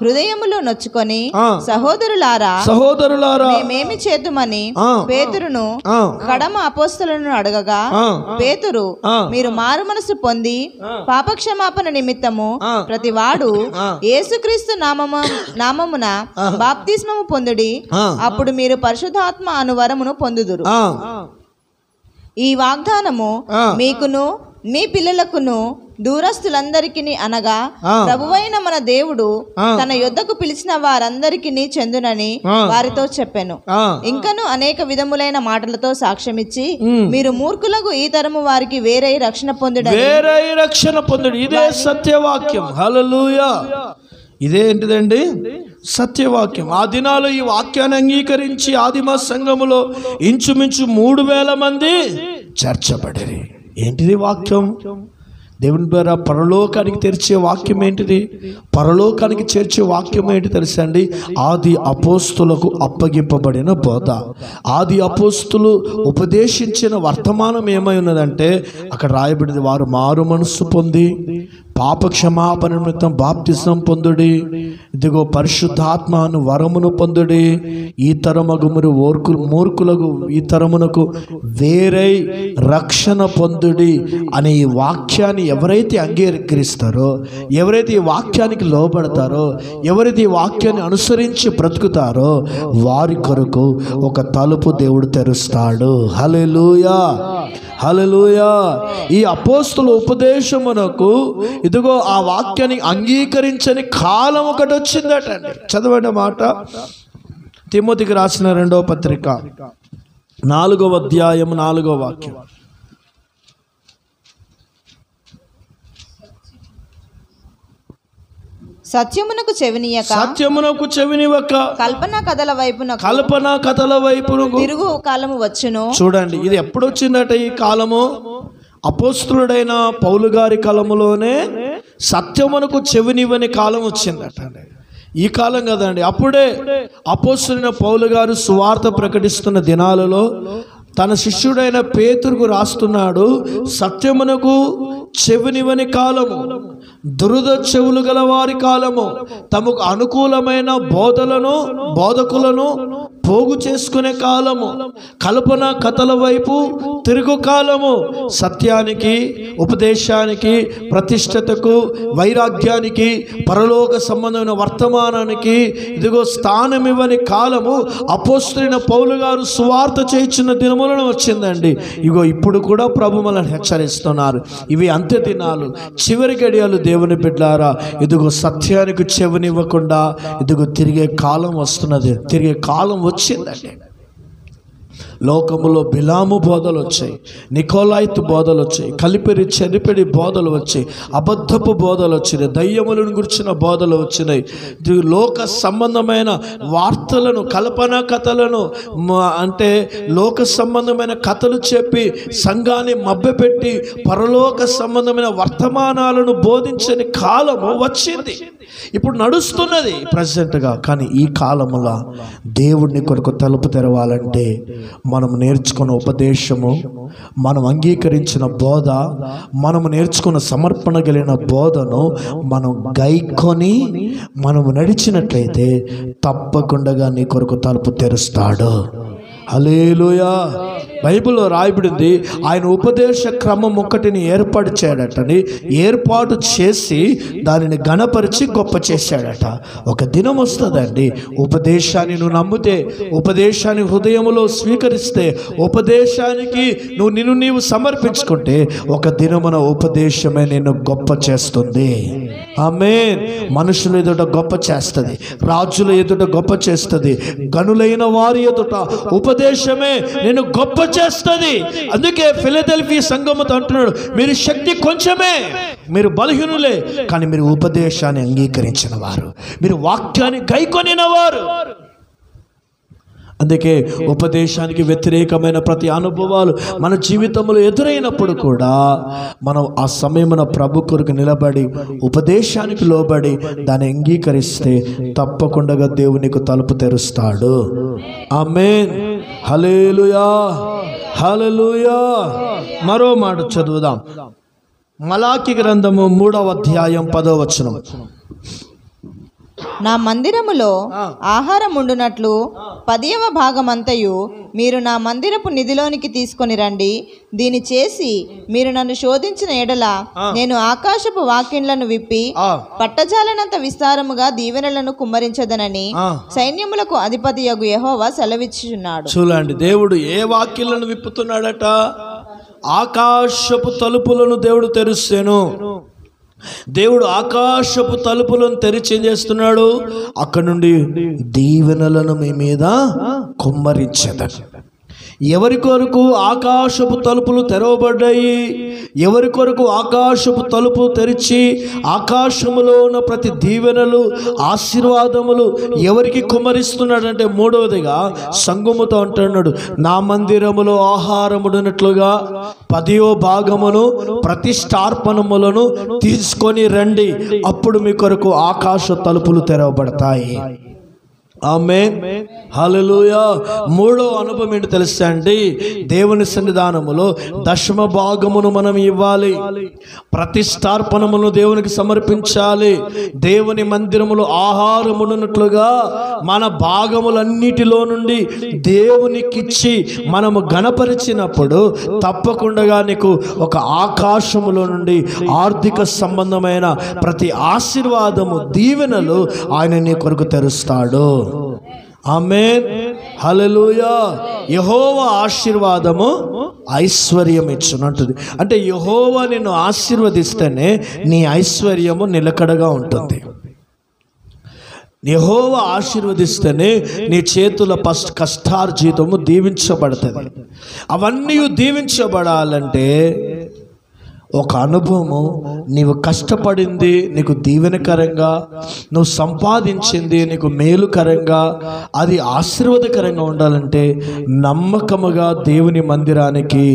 హృదయములో నొచ్చుకొని సహోదరులారా మేమేమి చేతుమని పేతురును కడమ అపోస్తలులను అడగగా, పేతురు మీరు మారు మనసు పొంది పాపక్షమాపణ నిమిత్తము ప్రతివాడు యేసుక్రీస్తు నామమున బాప్తిస్మము పొందుడి, అప్పుడు మీరు పరిశుద్ధాత్మ అనువరమును పొందుదురు. ఈ వాగ్దానము మీకును మీ పిల్లలకును దూరస్తులందరికీ అనగా ప్రభువైన మన దేవుడు తన యొద్దకు పిలిచిన వారందరికీ చెందునని వారితో చెప్పెను. ఇంకను అనేక విధములైన మాటలతో సాక్ష్యమిచ్చి మీరు మూర్ఖులకు ఈ తరము వారికి వేరే రక్షణ పొందుడు. ఇదే సత్యవాక్యం. హల్లెలూయా. ఇదేంటిదండి? సత్యవాక్యం. ఆ దినాలు ఈ వాక్యాన్ని అంగీకరించి ఆదిమ సంఘములో ఇంచుమించు 3000 మంది చేర్చబడిరి. ఏంటిది వాక్యం? దేవుని ద్వారా పరలోకానికి తెరిచే వాక్యం ఏంటిది? పరలోకానికి చేర్చే వాక్యం ఏంటి తెలుసండి? ఆది అపోస్తులకు అప్పగింపబడిన బోధ. ఆది అపోస్తులు ఉపదేశించిన వర్తమానం ఏమై ఉన్నదంటే అక్కడ రాయబడింది, వారు మారు మనస్సు పొంది పాప క్షమాపణ నిమిత్తం బాప్తిసం పొందుడి, ఇదిగో పరిశుద్ధాత్మను వరమును పొందుడి, ఈ తరమగు మీరు మూర్ఖులకు ఈ తరమునకు వేరే రక్షణ పొందుడి అనే ఈ వాక్యాన్ని ఎవరైతే అంగీకరిస్తారో, ఎవరైతే ఈ వాక్యానికి లోబడతారో, ఎవరైతే ఈ వాక్యాన్ని అనుసరించి బ్రతుకుతారో వారి కొరకు ఒక తలుపు దేవుడు తెరుస్తాడు. హల్లెలూయా, హల్లెలూయా. ఈ అపోస్తుల ఉపదేశమునకు ఇదిగో ఆ వాక్యాన్ని అంగీకరించని కాలం ఒకటి వచ్చిందట అండి. చదవండి మాట, తిమోతికి రాసిన 2వ పత్రిక 4వ అధ్యాయం 4వ వాక్యం. సత్యమునకు చెవినియక కల్పనా కథల వైపున తిరుగు కాలము వచ్చును. చూడండి, ఇది ఎప్పుడు వచ్చిందట ఈ కాలము? అపోస్తులుడైన పౌలు గారి కాలములోనే సత్యమునకు చెవినివ్వని కాలం వచ్చిందట. ఈ కాలం కదండి. అప్పుడే అపోస్తులైన పౌలు గారు సువార్త ప్రకటిస్తున్న దినాలలో తన శిష్యుడైన పేతురుకు రాస్తున్నాడు, సత్యమునకు చెవినివని కాలము, దురద చెవులు గల వారి కాలము, తమకు అనుకూలమైన బోధకులను పోగు చేసుకునే కాలము, కల్పన కథల వైపు తిరుగు కాలము, సత్యానికి, ఉపదేశానికి, ప్రతిష్టతకు, వైరాగ్యానికి, పరలోక సంబంధమైన వర్తమానానికి ఇదిగో స్థానం ఇవ్వని కాలము అపోస్తలుడైన పౌలు గారు సువార్త చేయించిన దినములను వచ్చిందండి. ఇగో ఇప్పుడు కూడా ప్రభు మనల్ని హెచ్చరిస్తున్నారు, ఇవి అంత్య దినాలు, చివరి గడియాలు. దేవుని బిడ్డలారా, ఇదిగో సత్యానికి చెవినివ్వకుండా ఇదిగో తిరిగే కాలం వస్తున్నది, తిరిగే కాలం వచ్చిందండి. లోకములో బిలాము బోధలు వచ్చాయి, నికోలాయిత్ బోధలు వచ్చాయి, కలిపిరి చెరిపిడి బోధలు వచ్చాయి, అబద్ధపు బోధలు వచ్చినాయి, దయ్యములను గురించిన బోధలు వచ్చినాయి. లోక సంబంధమైన వార్తలను, కల్పన కథలను, అంటే లోక సంబంధమైన కథలు చెప్పి సంఘాన్ని మభ్యపెట్టి పరలోక సంబంధమైన వర్తమానాలను బోధించని కాలము వచ్చింది, ఇప్పుడు నడుస్తున్నది ప్రజెంట్గా. కానీ ఈ కాలములో దేవుడిని కొరకు తలుపు తెరవాలంటే మనం నేర్చుకున్న ఉపదేశము, మనం అంగీకరించిన బోధ, మనము నేర్చుకున్న సమర్పణ కలిగిన బోధను మనం గైకొని మనము నడిచినట్లయితే తప్పకుండా నీ కొరకు తలుపు తెరుస్తాడు. హల్లెలూయా. బైబిల్లో రాయబడింది, ఆయన ఉపదేశ క్రమం ఒకటిని ఏర్పాటు చేయడటని, ఏర్పాటు చేసి దానిని గణపరిచి గొప్ప చేశాడట. ఒక దినం వస్తుందండి, ఉపదేశాన్ని నువ్వు నమ్మితే, ఉపదేశాన్ని హృదయంలో స్వీకరిస్తే, ఉపదేశానికి నిన్ను నీవు సమర్పించుకుంటే ఒక దినమున ఉపదేశమే నిన్ను గొప్ప చేస్తుంది. ఆమేన్. మనుషుల ఎదుట గొప్ప చేస్తుంది, రాజుల ఎదుట గొప్ప చేస్తుంది, గనులైన వారి ఎదుట ఉపదేశమే నేను గొప్ప చేస్తుంది. అందుకే ఫిలదెల్ఫియా సంఘముతో అంటున్నాడు, మీరు శక్తి కొంచెమే, మీరు బలహీనులే, కానీ మీరు ఉపదేశాన్ని అంగీకరించిన వారు, మీరు వాక్యాన్ని గైకొనిన వారు. అందుకే ఉపదేశానికి వ్యతిరేకమైన ప్రతి అనుభవాలు మన జీవితంలో ఎదురైనప్పుడు కూడా మనం ఆ సమయమున ప్రభు కొరకు నిలబడి ఉపదేశానికి లోబడి దాన్ని అంగీకరిస్తే తప్పకుండా దేవునికి తలుపు తెరుస్తాడు. ఆమేన్. హల్లెలూయా, హల్లెలూయా. మరో మాట చదువుదాం. మలాకి గ్రంథము 3వ అధ్యాయం 10వ వచనం. నా మందిరములో ఆహారం ఉండునట్లు 10వ భాగమంతయు మీరు నా మందిరపు నిధిలోనికి తీసుకొని రండి. దీని చేసి మీరు నన్ను శోధించిన ఎడల నేను ఆకాశపు వాకిండ్లను విప్పి పట్టజాలనంత విస్తారముగా దీవెనలను కుమ్మరించదనని సైన్యములకు అధిపతియగు యెహోవా సెలవిచ్చుచున్నాడు. చూడండి, దేవుడు ఏ వాక్యాలను విప్పుతున్నాడట? ఆకాశపు తలుపులను దేవుడు తెరుస్తాను. దేవుడు ఆకాశపు తలుపులను తెరిచి ఏం చేస్తున్నాడు? అక్కడ నుండి దీవెనలను మీ మీద కుమ్మరించెదను. ఎవరి కొరకు ఆకాశపు తలుపులు తెరవబడ్డాయి? ఎవరి కొరకు ఆకాశపు తలుపు తెరిచి ఆకాశములో ఉన్న ప్రతి దీవెనలు, ఆశీర్వాదములు ఎవరికి కుమ్మరిస్తున్నాడంటే, మూడవదిగా సంఘముతో అంటున్నాడు, నా మందిరములో ఆహారముడినట్లుగా 10వ భాగమును ప్రతిష్టార్పణములను తీసుకొని రండి, అప్పుడు మీ కొరకు ఆకాశ తలుపులు తెరవబడతాయి. ఆమేన్, హల్లెలూయా. మూడో అనుభవం ఏంటి తెలుసా అండి? దేవుని సన్నిధానములో దశమ భాగమును మనం ఇవ్వాలి, ప్రతిష్టార్పణమును దేవునికి సమర్పించాలి. దేవుని మందిరములో ఆహారమున్నట్లుగా మన భాగములన్నిటిలో నుండి దేవునికిచ్చి మనము గణపరిచినప్పుడు తప్పకుండా నీకు ఒక ఆకాశములో నుండి ఆర్థిక సంబంధమైన ప్రతి ఆశీర్వాదము, దీవెనలు ఆయన నీ కొరకు తెరుస్తాడు. ఆమేన్, హల్లెలూయా. యెహోవా ఆశీర్వాదము ఐశ్వర్యం ఇచ్చునంటుంది. అంటే యెహోవా నిన్ను ఆశీర్వదిస్తేనే నీ ఐశ్వర్యము నిలకడగా ఉంటుంది. యెహోవా ఆశీర్వదిస్తేనే నీ చేతుల కష్టార్జితము దీవించబడుతుంది. అవన్నీ దీవించబడాలంటే ఒక అనుభవము, నీవు కష్టపడింది నీకు దీవెనకరంగా, నువ్వు సంపాదించింది నీకు మేలుకరంగా, అది ఆశీర్వాదకరంగా ఉండాలంటే నమ్మకముగా దేవుని మందిరానికి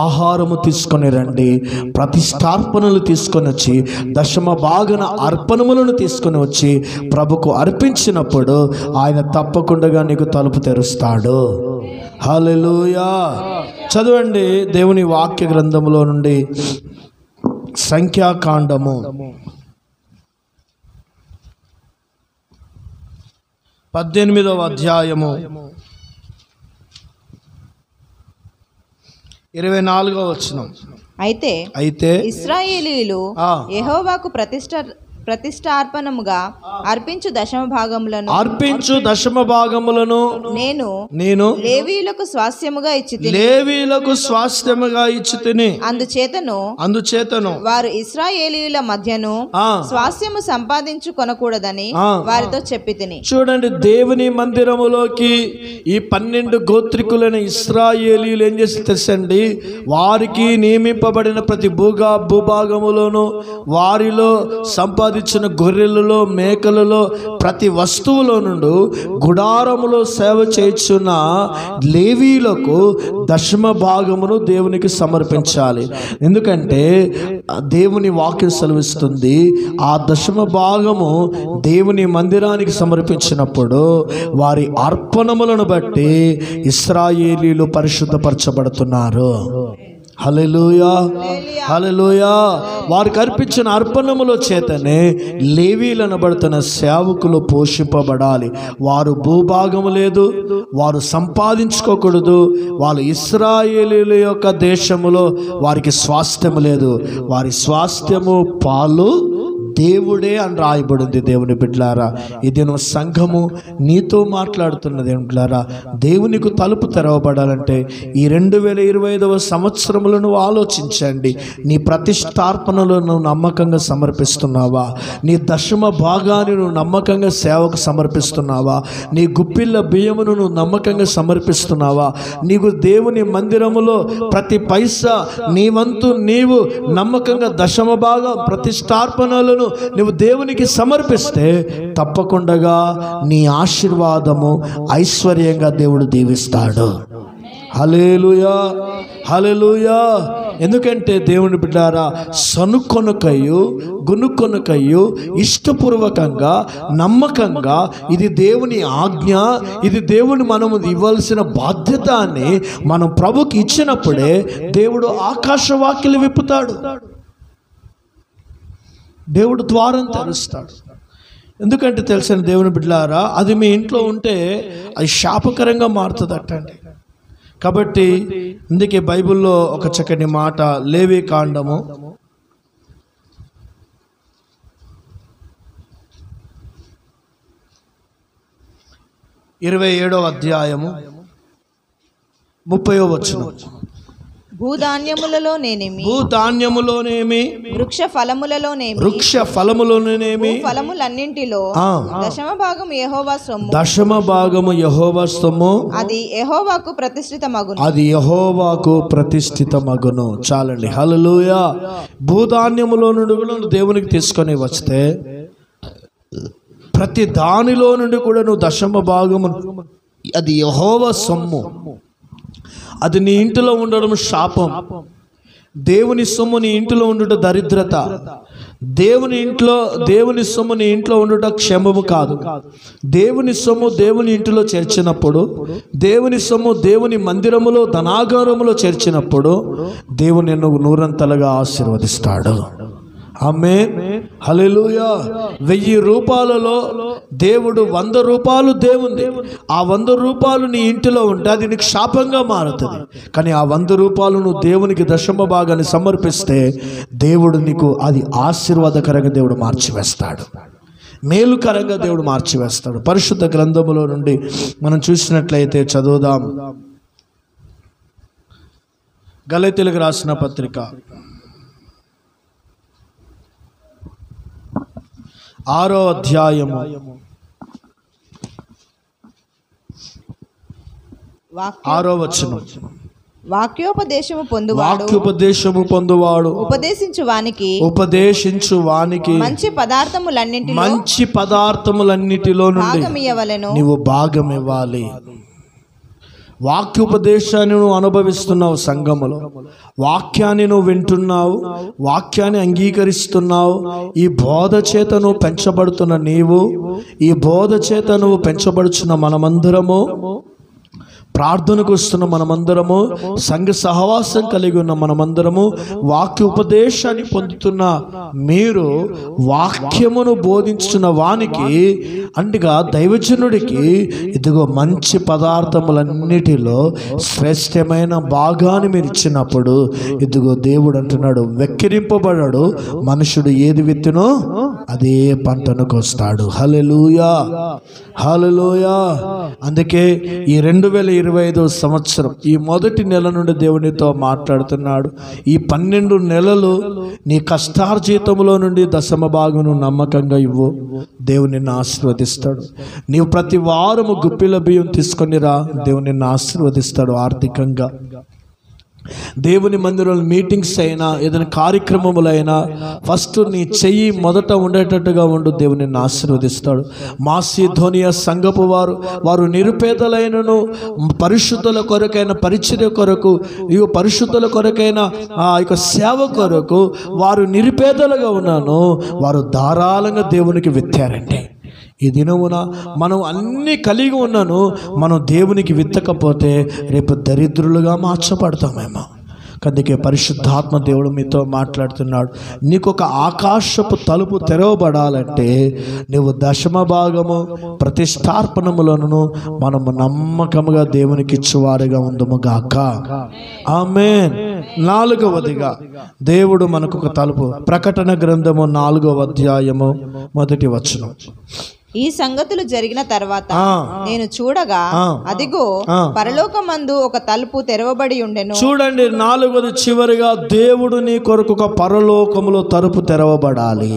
ఆహారము తీసుకొని రండి, ప్రతిష్టార్పణలు తీసుకొని వచ్చి, దశమ భాగన అర్పణములను తీసుకొని వచ్చి ప్రభుకు అర్పించినప్పుడు ఆయన తప్పకుండా నీకు తలుపు తెరుస్తాడు. హల్లెలూయా. చదవండి దేవుని వాక్య గ్రంథములో నుండి సంఖ్యాకాండము 18వ అధ్యాయము 24వ వచనం. అయితే ఇశ్రాయేలీయులు యెహోవాకు ప్రతిష్టార్పణముగా అర్పించు దశమ భాగములను నేను లేవీయులకు స్వాస్థ్యముగా ఇచ్చి తిని అందుచేతను వారు ఇశ్రాయేలీయుల మధ్యను స్వాస్థ్యము సంపాదించుకొనకూడదని వారితో చెప్పి తిని. చూడండి, దేవుని మందిరములోకి ఈ 12 గోత్రికులైన ఇశ్రాయేలీయులు ఏం చేసి తెలుసండి? వారికి నియమింపబడిన ప్రతి భూభాగములోను వారిలో సంపాదించిన గొర్రెలలో, మేకలలో, ప్రతి వస్తువులో నుండి గుడారములో సేవ చేయుచున్న లేవీయులకు దశమ భాగమును దేవునికి సమర్పించాలి. ఎందుకంటే దేవుని వాక్యం సెలవిస్తుంది, ఆ దశమ భాగము దేవుని మందిరానికి సమర్పించినప్పుడు వారి అర్పణములను బట్టి ఇశ్రాయేలీయులు పరిశుద్ధపరచబడుతున్నారు. హల్లెలూయా, హల్లెలూయా. వారికి అర్పించిన అర్పణముల చేతనే లేవీయులు అనబడుతున్న సేవకులు పోషింపబడాలి. వారు భూభాగము లేదు, వారు సంపాదించుకోకూడదు. వాళ్ళు ఇశ్రాయేలీయుల యొక్క దేశములో వారికి స్వాస్థ్యము లేదు. వారి స్వాస్థ్యము పాలు దేవుడే అని రాయబడింది. దేవుని బిడ్డలారా, ఇది నువ్వు సంఘము నీతో మాట్లాడుతున్న దేవుని బిడ్డలారా, దేవునికి తలుపు తెరవబడాలంటే ఈ 2025వ సంవత్సరంలో నువ్వు ఆలోచించండి. నీ ప్రతిష్టార్పణలు నువ్వు నమ్మకంగా సమర్పిస్తున్నావా? నీ దశమ భాగాన్ని నువ్వు నమ్మకంగా సేవకు సమర్పిస్తున్నావా? నీ గుప్పిళ్ళ బియ్యమును నువ్వు నమ్మకంగా సమర్పిస్తున్నావా? నీకు దేవుని మందిరములో ప్రతి పైసా నీ వంతు నీవు నమ్మకంగా దశమ భాగం ప్రతిష్టార్పణలను నువ్వు దేవునికి సమర్పిస్తే తప్పకుండా నీ ఆశీర్వాదము ఐశ్వర్యంగా దేవుడు దీవిస్తాడు. హల్లెలూయా, హల్లెలూయా. ఎందుకంటే దేవుని బిడ్డారా, సనుకొనకయు గునుకొనకయు ఇష్టపూర్వకంగా నమ్మకంగా ఇది దేవుని ఆజ్ఞ, ఇది దేవుని మనము ఇవ్వాల్సిన బాధ్యత అని మనం ప్రభుకి ఇచ్చినప్పుడే దేవుడు ఆకాశవాక్యలు విప్పుతాడు, దేవుడు ద్వారం తెరుస్తాడు. ఎందుకంటే తెలిసిన దేవుని బిడ్డలారా, అది మీ ఇంట్లో ఉంటే అది శాపకరంగా మారుతుంది అట్టండి. కాబట్టి అందుకే బైబిల్లో ఒక చక్కని మాట, లేవి కాండము 27వ అధ్యాయము 30వ వచనం. భూధాన్యములలోనేమి వృక్ష ఫలములలోనేమి ఫలములన్నింటిలో దశమ భాగము యెహోవా సొమ్ము అది యెహోవాకు ప్రతిష్ఠితమగును. చాలండి, హల్లెలూయా. భూధాన్యములో నుండి దేవునికి తీసుకొని వస్తే ప్రతి దానిలో నుండి కూడా నువ్వు దశమ భాగము, అది యెహోవా సొమ్ము. అది నీ ఇంటిలో ఉండడం శాపం, దేవుని సొమ్ము నీ ఇంటిలో ఉండుట దరిద్రత, దేవుని సొమ్ము నీ ఇంట్లో ఉండుట క్షేమము కాదు. దేవుని సొమ్ము దేవుని ఇంటిలో చేర్చినప్పుడు, దేవుని సొమ్ము దేవుని మందిరములో ధనాగారములో చేర్చినప్పుడు దేవుని నిన్ను నూరంతలుగా ఆశీర్వదిస్తాడు. ఆమేన్, హల్లెలూయా. 1000 రూపాయలలో దేవుడు 100 రూపాయలు దేవుంది. ఆ 100 రూపాయలు నీ ఇంటిలో ఉంటే అది నీకు శాపంగా మారుతుంది. కానీ ఆ 100 రూపాయలు నువ్వు దేవునికి దశమ భాగాన్ని సమర్పిస్తే దేవుడు నీకు అది ఆశీర్వాదకరంగా దేవుడు మార్చివేస్తాడు, మేలుకరంగా దేవుడు మార్చివేస్తాడు. పరిశుద్ధ గ్రంథములో నుండి మనం చూసినట్లయితే చదువుదాం. గలతీయులకు రాసిన పత్రిక 6వ అధ్యాయము 6వ వచనం. వాక్యోపదేశము పొందువాడు ఉపదేశించు వానికి మంచి పదార్థములన్నిటిలో నుండి నీవు భాగం ఇవ్వాలి. వాక్యోపదేశాన్ని నువ్వు అనుభవిస్తున్నావు, సంఘములో వాక్యాన్ని నువ్వు వింటున్నావు, వాక్యాన్ని అంగీకరిస్తున్నావు. ఈ బోధ చేత నువ్వు పెంచబడుతున్న నీవు, ఈ బోధ చేత నువ్వు పెంచబడుచున్న మనమందరము, ప్రార్థనకు వస్తున్న మనమందరము, సంఘ సహవాసం కలిగి ఉన్న మనమందరము, వాక్య ఉపదేశాన్ని పొందుతున్న మీరు వాక్యమును బోధించుతున్న వానికి అంటగా దైవజనుడికి ఇదిగో మంచి పదార్థములన్నిటిలో శ్రేష్టమైన భాగాన్ని మీరు ఇచ్చినప్పుడు ఇదిగో దేవుడు అంటున్నాడు, వెక్కిరింపబడాడు మనుషుడు ఏది విత్తునో అదే పంటను కోస్తాడు. హల్లెలూయా, హల్లెలూయా. అందుకే ఈ 2025 సంవత్సరం ఈ మొదటి నెల నుండి దేవునితో మాట్లాడుతున్నాడు. ఈ 12 నెలలు నీ కష్టార్జితంలో నుండి దశమ భాగమును నమ్మకంగా ఇవ్వు, దేవుని నిన్ను ఆశీర్వదిస్తాడు. నీవు ప్రతి వారము గుప్పిల బియ్యం తీసుకొని రా, దేవుని నిన్ను ఆశీర్వదిస్తాడు ఆర్థికంగా. దేవుని మందిరంలో మీటింగ్స్ అయినా ఏదైనా కార్యక్రమములైనా ఫస్ట్ నీ చెయ్యి మొదట ఉండేటట్టుగా ఉండు, దేవుని నిన్ను ఆశీర్వదిస్తాడు. మాసిధోనియా సంఘపు వారు నిరుపేదలైనను పరిశుద్ధుల కొరకైన పరిచర్య కొరకు, ఇక పరిశుద్ధుల కొరకైన ఆ యొక్క సేవ కొరకు వారు నిరుపేదలుగా ఉన్నాను, వారు ధారాళంగా దేవునికి విత్తారండి. ఈ దినమున మనం అన్నీ కలిగి ఉన్నాను, మనం దేవునికి విత్తకపోతే రేపు దరిద్రులుగా మార్చబడతామేమో. అందుకే పరిశుద్ధాత్మ దేవుడు మీతో మాట్లాడుతున్నాడు. నీకు ఒక ఆకాశపు తలుపు తెరవబడాలంటే నువ్వు దశమ భాగము ప్రతిష్టార్పణములను మనము నమ్మకముగా దేవునికి ఇచ్చేవారుగా ఉందము గాక. ఆమేన్. 4వదిగా దేవుడు మనకు ఒక తలుపు. ప్రకటన గ్రంథము 4వ అధ్యాయము 1వ వచనం. ఈ సంగతులు జరిగిన తర్వాత నేను చూడగా అదిగో పరలోకమందు ఒక తలుపు తెరవబడి ఉండెను. చూడండి, 4వది చివరిగా దేవుడు నీ కొరకు ఒక పరలోకములో తలుపు తెరవబడాలి.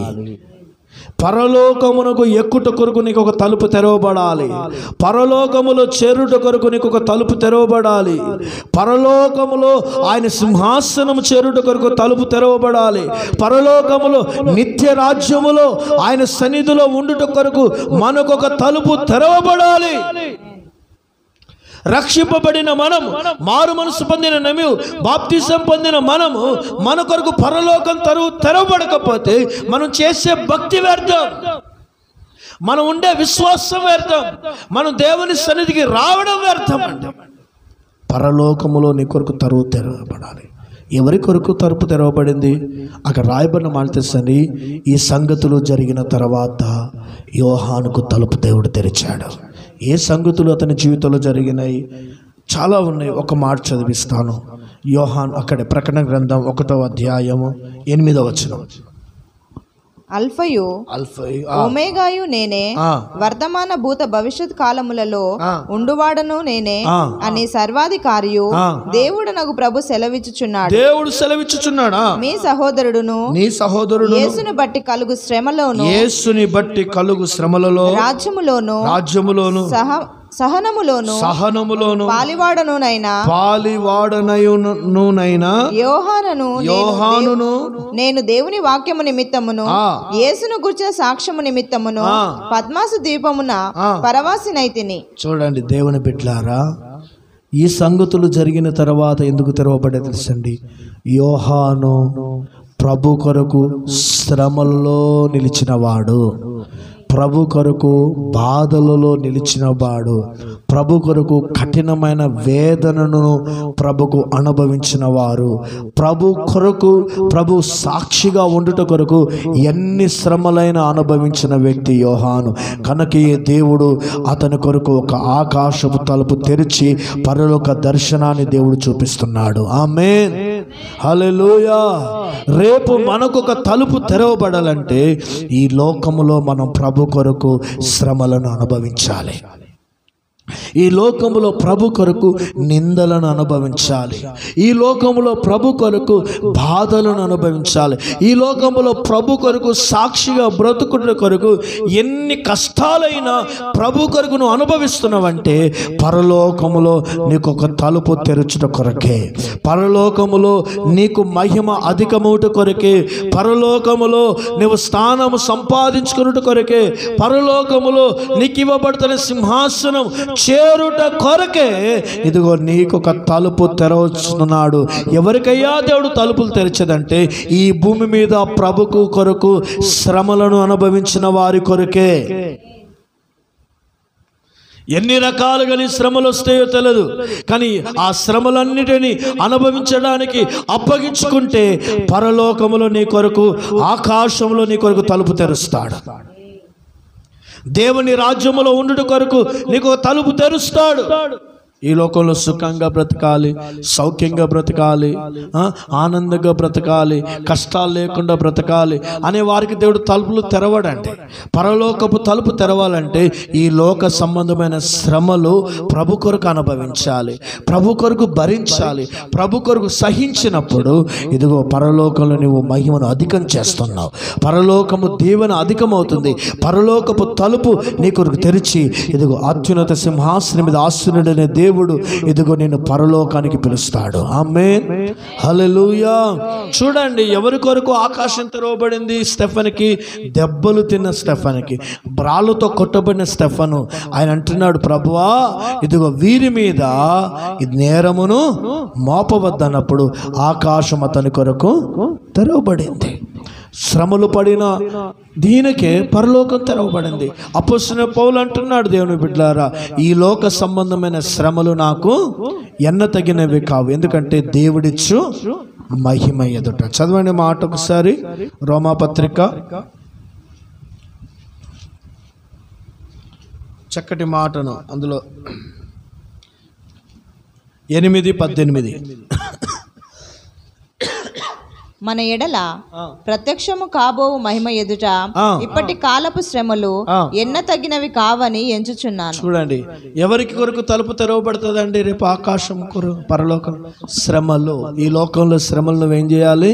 పరలోకమునకు ఎక్కుట కొరకు నీకు ఒక తలుపు తెరవబడాలి. పరలోకములో చేరుట కొరకు నీకు ఒక తలుపు తెరవబడాలి. పరలోకములో ఆయన సింహాసనము చేరుట కొరకు తలుపు తెరవబడాలి. పరలోకములో నిత్య రాజ్యములో ఆయన సన్నిధిలో ఉండుట కొరకు మనకొక తలుపు తెరవబడాలి. రక్షింపబడిన మనము, మారు మనసు పొందిన నమ్ము బాప్తిసం పొందిన మనము, మన కొరకు పరలోకం తెరవబడకపోతే మనం చేసే భక్తి వ్యర్థం, మనం ఉండే విశ్వాసం వ్యర్థం, మనం దేవుని సన్నిధికి రావడం వ్యర్థం. అంటే పరలోకములో నీ కొరకు తలుపు తెరవబడాలి. ఎవరి కొరకు తలుపు తెరవబడింది? అక్కడ రాయబడిన మాట తెలుసండి, ఈ సంగతులు జరిగిన తర్వాత యోహానుకు తలుపు దేవుడు తెరిచాడు. ఏ సంగతులు అతని జీవితంలో జరిగినాయి? చాలా ఉన్నాయి. ఒక మాట చదివిస్తాను. యోహాన్ అక్కడే ప్రకటన గ్రంథం 1వ అధ్యాయము 8వ వచనం. అల్ఫయు ఒమేగాయు నేనే, వర్తమాన భూత భవిష్యత్ కాలములలో ఉండువాడను నేనే అని సర్వాధికారియు దేవుడనగు ప్రభు సెలవిచ్చుచున్నాడు. దేవుడు సెలవిచ్చుచున్నాడా? మీ సహోదరుడును యేసుని బట్టి కలుగు శ్రమలలో రాజ్యములోను సహనములోను పాలివాడనయునైనా యోహానును నేను దేవుని వాక్యము నిమిత్తమును యేసును గుర్చిన సాక్ష్యము నిమిత్తమును పద్మాసు ద్వీపమున పరవాసినైతిని. చూడండి దేవుని బిడ్డలారా, ఈ సంగతులు జరిగిన తర్వాత ఎందుకు తెరవబడే తెలుసండి, యోహాను ప్రభు కొరకు శ్రమల్లో నిలిచినవాడు, ప్రభు కొరకు బాధలలో నిలిచినవాడు, ప్రభు కొరకు కఠినమైన వేదనను ప్రభుకు అనుభవించిన వారు, ప్రభు కొరకు ప్రభు సాక్షిగా ఉండుట కొరకు ఎన్ని శ్రమలైనా అనుభవించిన వ్యక్తి యోహాను. కనుక ఈ దేవుడు అతని కొరకు ఒక ఆకాశపు తలుపు తెరిచి పరలోక దర్శనాన్ని దేవుడు చూపిస్తున్నాడు. ఆమేన్, హల్లెలూయా. రేపు మనకు ఒక తలుపు తెరవబడాలంటే ఈ లోకములో మనం ప్రభు కొరకు శ్రమలను అనుభవించాలి. ఈ లోకములో ప్రభు కొరకు నిందలను అనుభవించాలి. ఈ లోకములో ప్రభు కొరకు బాధలను అనుభవించాలి. ఈ లోకములో ప్రభు కొరకు సాక్షిగా బ్రతుకుట కొరకు ఎన్ని కష్టాలైనా ప్రభు కొరకు నువ్వు అనుభవిస్తున్నావంటే పరలోకములో నీకు ఒక తలుపు తెరచుట కొరకే, పరలోకములో నీకు మహిమ అధికమవుట కొరకే, పరలోకములో నువ్వు స్థానము సంపాదించుకున్నట కొరకే, పరలోకములో నీకు ఇవ్వబడుతున్న సింహాసనం చేరుట కొరకే ఇదిగో నీకు ఒక తలుపు తెరవచ్చున్నాడు. ఎవరికయ్యా దేవుడు తలుపులు తెరిచేదంటే ఈ భూమి మీద ప్రభుకు కొరకు శ్రమలను అనుభవించిన వారి కొరకే. ఎన్ని రకాలుగా నీ శ్రమలు వస్తాయో తెలియదు, కానీ ఆ శ్రమలన్నిటినీ అనుభవించడానికి అప్పగించుకుంటే పరలోకములో నీ కొరకు, ఆకాశంలో నీ కొరకు తలుపు తెరుస్తాడు. దేవుని రాజ్యములో ఉండుట కొరకు నీకు తలుపు తెరుస్తాడు. ఈ లోకంలో సుఖంగా బ్రతకాలి, సౌఖ్యంగా బ్రతకాలి, ఆనందంగా బ్రతకాలి, కష్టాలు లేకుండా బ్రతకాలి అనే వారికి దేవుడు తలుపులు తెరవడండి. పరలోకపు తలుపు తెరవాలంటే ఈ లోక సంబంధమైన శ్రమలు ప్రభు కొరకు అనుభవించాలి, ప్రభు కొరకు భరించాలి. ప్రభు కొరకు సహించినప్పుడు ఇదిగో పరలోకంలో నువ్వు మహిమను అధికం చేస్తున్నావు, పరలోకము దీవెన అధికమవుతుంది. పరలోకపు తలుపు నీ కొరకు తెరిచి ఇదిగో అత్యున్నత సింహాసనం మీద ఆసీనుడైన దేవుడు ఇదిగో నేను పరలోకానికి పిలుస్తాడు. ఆమేన్, హల్లెలూయా. చూడండి, ఎవరి కొరకు ఆకాశం తెరవబడింది? స్టెఫెన్కి, దెబ్బలు తిన్న స్టెఫెన్కి, బ్రాళ్ళతో కొట్టబడిన స్టెఫెను. ఆయన అంటున్నాడు, ప్రభువా ఇదిగో వీరి మీద ఇది నేరమును మోపవద్దన్నప్పుడు ఆకాశం అతని కొరకు తెరవబడింది. శ్రమలు పడిన దీనికే పరలోకం తెరవబడింది. అపోస్తలుడైన పౌలు అంటున్నాడు, దేవుని బిడ్డలారా ఈ లోక సంబంధమైన శ్రమలు నాకు ఎన్నతగినవి కావు, ఎందుకంటే దేవుడిచ్చు మహిమ ఎదుట. చదవండి మాట ఒకసారి, రోమాపత్రిక చక్కటి మాటను, అందులో 8:18 మన ఎడల ప్రత్యక్షము కాబోవు మహిమ ఎదుట ఇప్పటి కాలపు శ్రమలు ఎన్న తగినవి కావని ఎంచుచున్నాను. చూడండి, ఎవరికి కొరకు తలుపు తెరవబడుతుందండి? రేపు ఆకాశం కొరకు, పరలోకం. శ్రమలు, ఈ లోకంలో శ్రమలు నువ్వేం చేయాలి?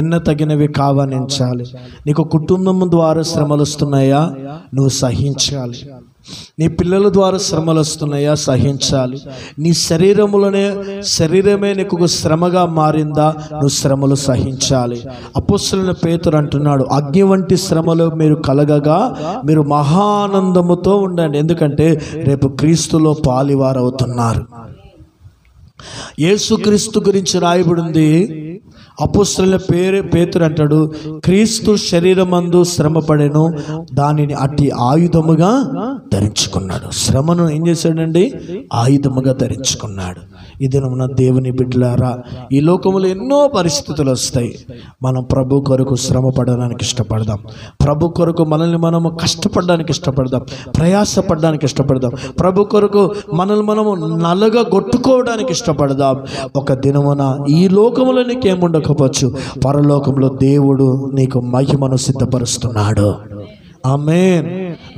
ఎన్న తగినవి కావని ఎంచాలి. నీకు కుటుంబం ద్వారా శ్రమలు వస్తున్నాయా? నువ్వు సహించాలి. నీ పిల్లల ద్వారా శ్రమలు వస్తున్నాయా? సహించాలి. నీ శరీరమే నీకు శ్రమగా మారిందా? నువ్వు శ్రమలు సహించాలి. అపోస్తలుడైన పేతురు అంటున్నాడు, అగ్ని వంటి శ్రమలు మీరు కలగగా మీరు మహానందముతో ఉండండి, ఎందుకంటే రేపు క్రీస్తులో పాలివారవుతున్నారు. యేసుక్రీస్తు గురించి రాయబడింది. అపోస్తలుల పేతురు అంటాడు, క్రీస్తు శరీరమందు శ్రమపడెను, దానిని అట్టి ఆయుధముగా ధరించుకున్నాడు. శ్రమను ఏం చేశాడండి? ఆయుధముగా ధరించుకున్నాడు. ఇది మన దేవుని బిడ్డలారా, ఈ లోకంలో ఎన్నో పరిస్థితులు వస్తాయి. మనం ప్రభు కొరకు శ్రమ పడడానికి ఇష్టపడదాం, ప్రభు కొరకు మనల్ని మనము కష్టపడడానికి ఇష్టపడదాం, ప్రయాసపడడానికి ఇష్టపడదాం, ప్రభు కొరకు మనల్ని మనము నలగగొట్టుకోవడానికి ఇష్టపడదాం. ఒక దినమున ఈ లోకంలో నీకేముండకపోవచ్చు, పరలోకంలో దేవుడు నీకు మహిమను సిద్ధపరుస్తున్నాడు. ఆమేన్.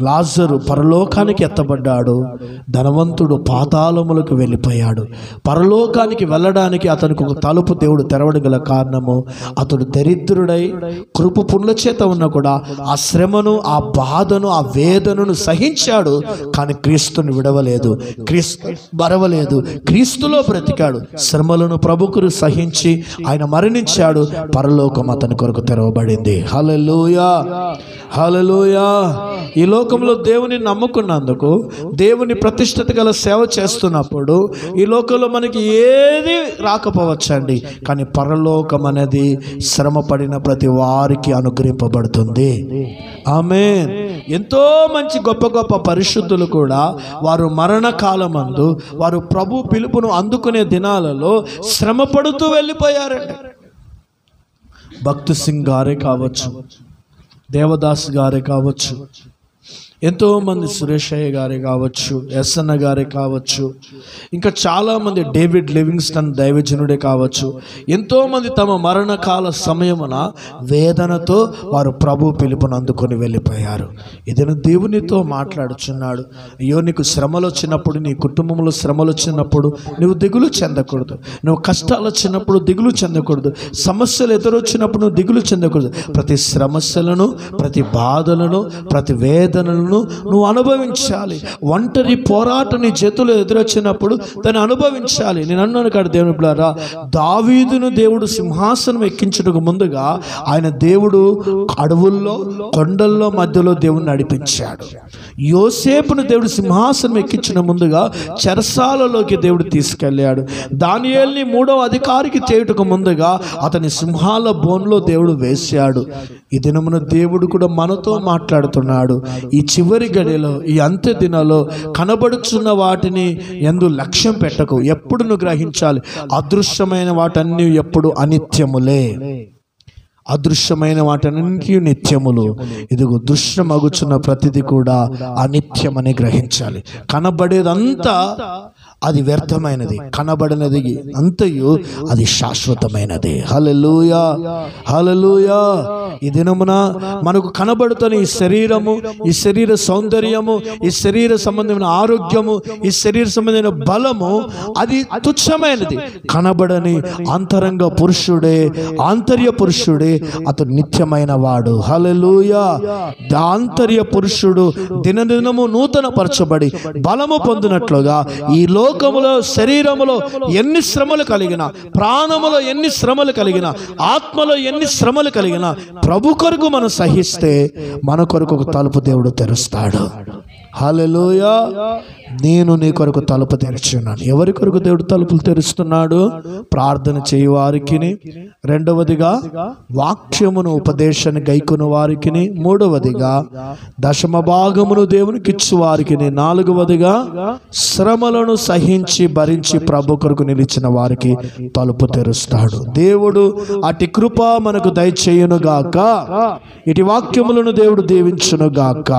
లాజరు పరలోకానికి ఎత్తబడ్డాడు, ధనవంతుడు పాతాళములకు వెళ్ళిపోయాడు. పరలోకానికి వెళ్ళడానికి అతనికి ఒక తలుపు దేవుడు తెరవడగల కారణము, అతడు దరిద్రుడై కృప పుండ్ల చేత ఉన్నా కూడా ఆ శ్రమను, ఆ బాధను, ఆ వేదనను సహించాడు. కానీ క్రీస్తుని విడవలేదు, క్రీస్తు మరవలేదు, క్రీస్తులో బ్రతికాడు. శ్రమలను ప్రభుకు సహించి ఆయన మరణించాడు. పరలోకం అతని కొరకు తెరవబడింది. హల్లెలూయా, హల్లెలూయా. హల్లెలూయా. ఈ లోకంలో దేవుని నమ్ముకున్నందుకు, దేవుని ప్రతిష్ఠిత గల సేవ చేస్తున్నప్పుడు ఈ లోకంలో మనకి ఏది రాకపోవచ్చండి, కానీ పరలోకం అనేది శ్రమ పడిన ప్రతి వారికి అనుగ్రహింపబడుతుంది. ఆమేన్. ఎంతో మంచి గొప్ప గొప్ప పరిశుద్ధులు కూడా వారు మరణకాలమందు వారు ప్రభు పిలుపును అందుకునే దినాలలో శ్రమ పడుతూ వెళ్ళిపోయారండి. భక్త్ సింగ్ గారే కావచ్చు, దేవదాస్ గారే కావచ్చు, ఎంతోమంది సురేషయ్య గారే కావచ్చు, ఎస్ఎన్న గారే కావచ్చు, ఇంకా చాలామంది డేవిడ్ లివింగ్స్టన్ దైవజనుడే కావచ్చు, ఎంతోమంది తమ మరణకాల సమయమున వేదనతో వారు ప్రభు పిలుపును అందుకొని వెళ్ళిపోయారు. ఇతను దేవునితో మాట్లాడుచున్నాడు. అయ్యో, నీకు శ్రమలు వచ్చినప్పుడు, నీ కుటుంబంలో శ్రమలు వచ్చినప్పుడు నువ్వు దిగులు చెందకూడదు. నువ్వు కష్టాలు వచ్చినప్పుడు దిగులు చెందకూడదు. సమస్యలు ఎదురొచ్చినప్పుడు నువ్వు దిగులు చెందకూడదు. ప్రతి సమస్యలను, ప్రతి బాధలను, ప్రతి వేదనలను నువ్వు అనుభవించాలి. ఒంటరి పోరాటం నీ చేతులు ఎదురొచ్చినప్పుడు దాన్ని అనుభవించాలి. నేను అన్నాను కాదు దేవుని బిడ్డలారా, దావీదును దేవుడు సింహాసనం ఎక్కించుటకు ముందుగా ఆయన దేవుడు అడవుల్లో, కొండల్లో మధ్యలో దేవుని నడిపించాడు. యోసేపును దేవుడు సింహాసనం ఎక్కించిన ముందుగా చెరసాలలోకి దేవుడు తీసుకెళ్ళాడు. దానియేలుని 3వ అధికారికి చేయుటకు ముందుగా అతని సింహాల బోన్లో దేవుడు వేశాడు. ఈ దినమున దేవుడు కూడా మనతో మాట్లాడుతున్నాడు. ఈ చివరి గడిలో, ఈ అంత్య దినాల్లో కనబడుచున్న వాటిని ఎందు లక్ష్యం పెట్టకు. ఎప్పుడు నువ్వు గ్రహించాలి, అదృశ్యమైన వాటన్నీ ఎప్పుడు అనిత్యములే, అదృశ్యమైన వాటన్నింటి నిత్యములు. ఇదిగో దృశ్యమగుచున్న ప్రతిది కూడా అనిత్యమని గ్రహించాలి. కనబడేదంతా అది వ్యర్థమైనది, కనబడినది అంతయు అది శాశ్వతమైనది. హల్లెలూయా, హల్లెలూయా. ఈ దినమున మనకు కనబడుతున్న ఈ శరీరము, ఈ శరీర సౌందర్యము, ఈ శరీర సంబంధమైన ఆరోగ్యము, ఈ శరీర సంబంధమైన బలము అది తుచ్చమైనది. కనబడని అంతరంగ పురుషుడే, ఆంతర్య పురుషుడే అతడు నిత్యమైన వాడు. హల్లెలూయా. ఆంతర్య పురుషుడు దినదినము నూతన పరచబడి బలము పొందినట్లుగా ఈ లోకములో, శరీరములో ఎన్ని శ్రమలు కలిగినా, ప్రాణములో ఎన్ని శ్రమలు కలిగినా, ఆత్మలో ఎన్ని శ్రమలు కలిగినా, ప్రభు కొరకు మనం సహిస్తే మన కొరకు ఒక తలుపు దేవుడు తెరుస్తాడు. హల్లెలూయా. నేను నీ కొరకు తలుపు తెరిచున్నాను. ఎవరి కొరకు దేవుడు తలుపులు తెరుస్తున్నాడు? ప్రార్థన చేయు వారికిని, రెండవదిగా వాక్యమును ఉపదేశాన్ని గైకొను వారికిని, మూడవదిగా దశమ భాగమును దేవునికి ఇచ్చు వారికిని, నాలుగవదిగా శ్రమలను సహించి భరించి ప్రభు కొరకు నిలిచిన వారికి తలుపు తెరుస్తాడు. దేవుడు అటు కృప మనకు దయచేయును గాక. ఇటు వాక్యములను దేవుడు దీవించును గాక.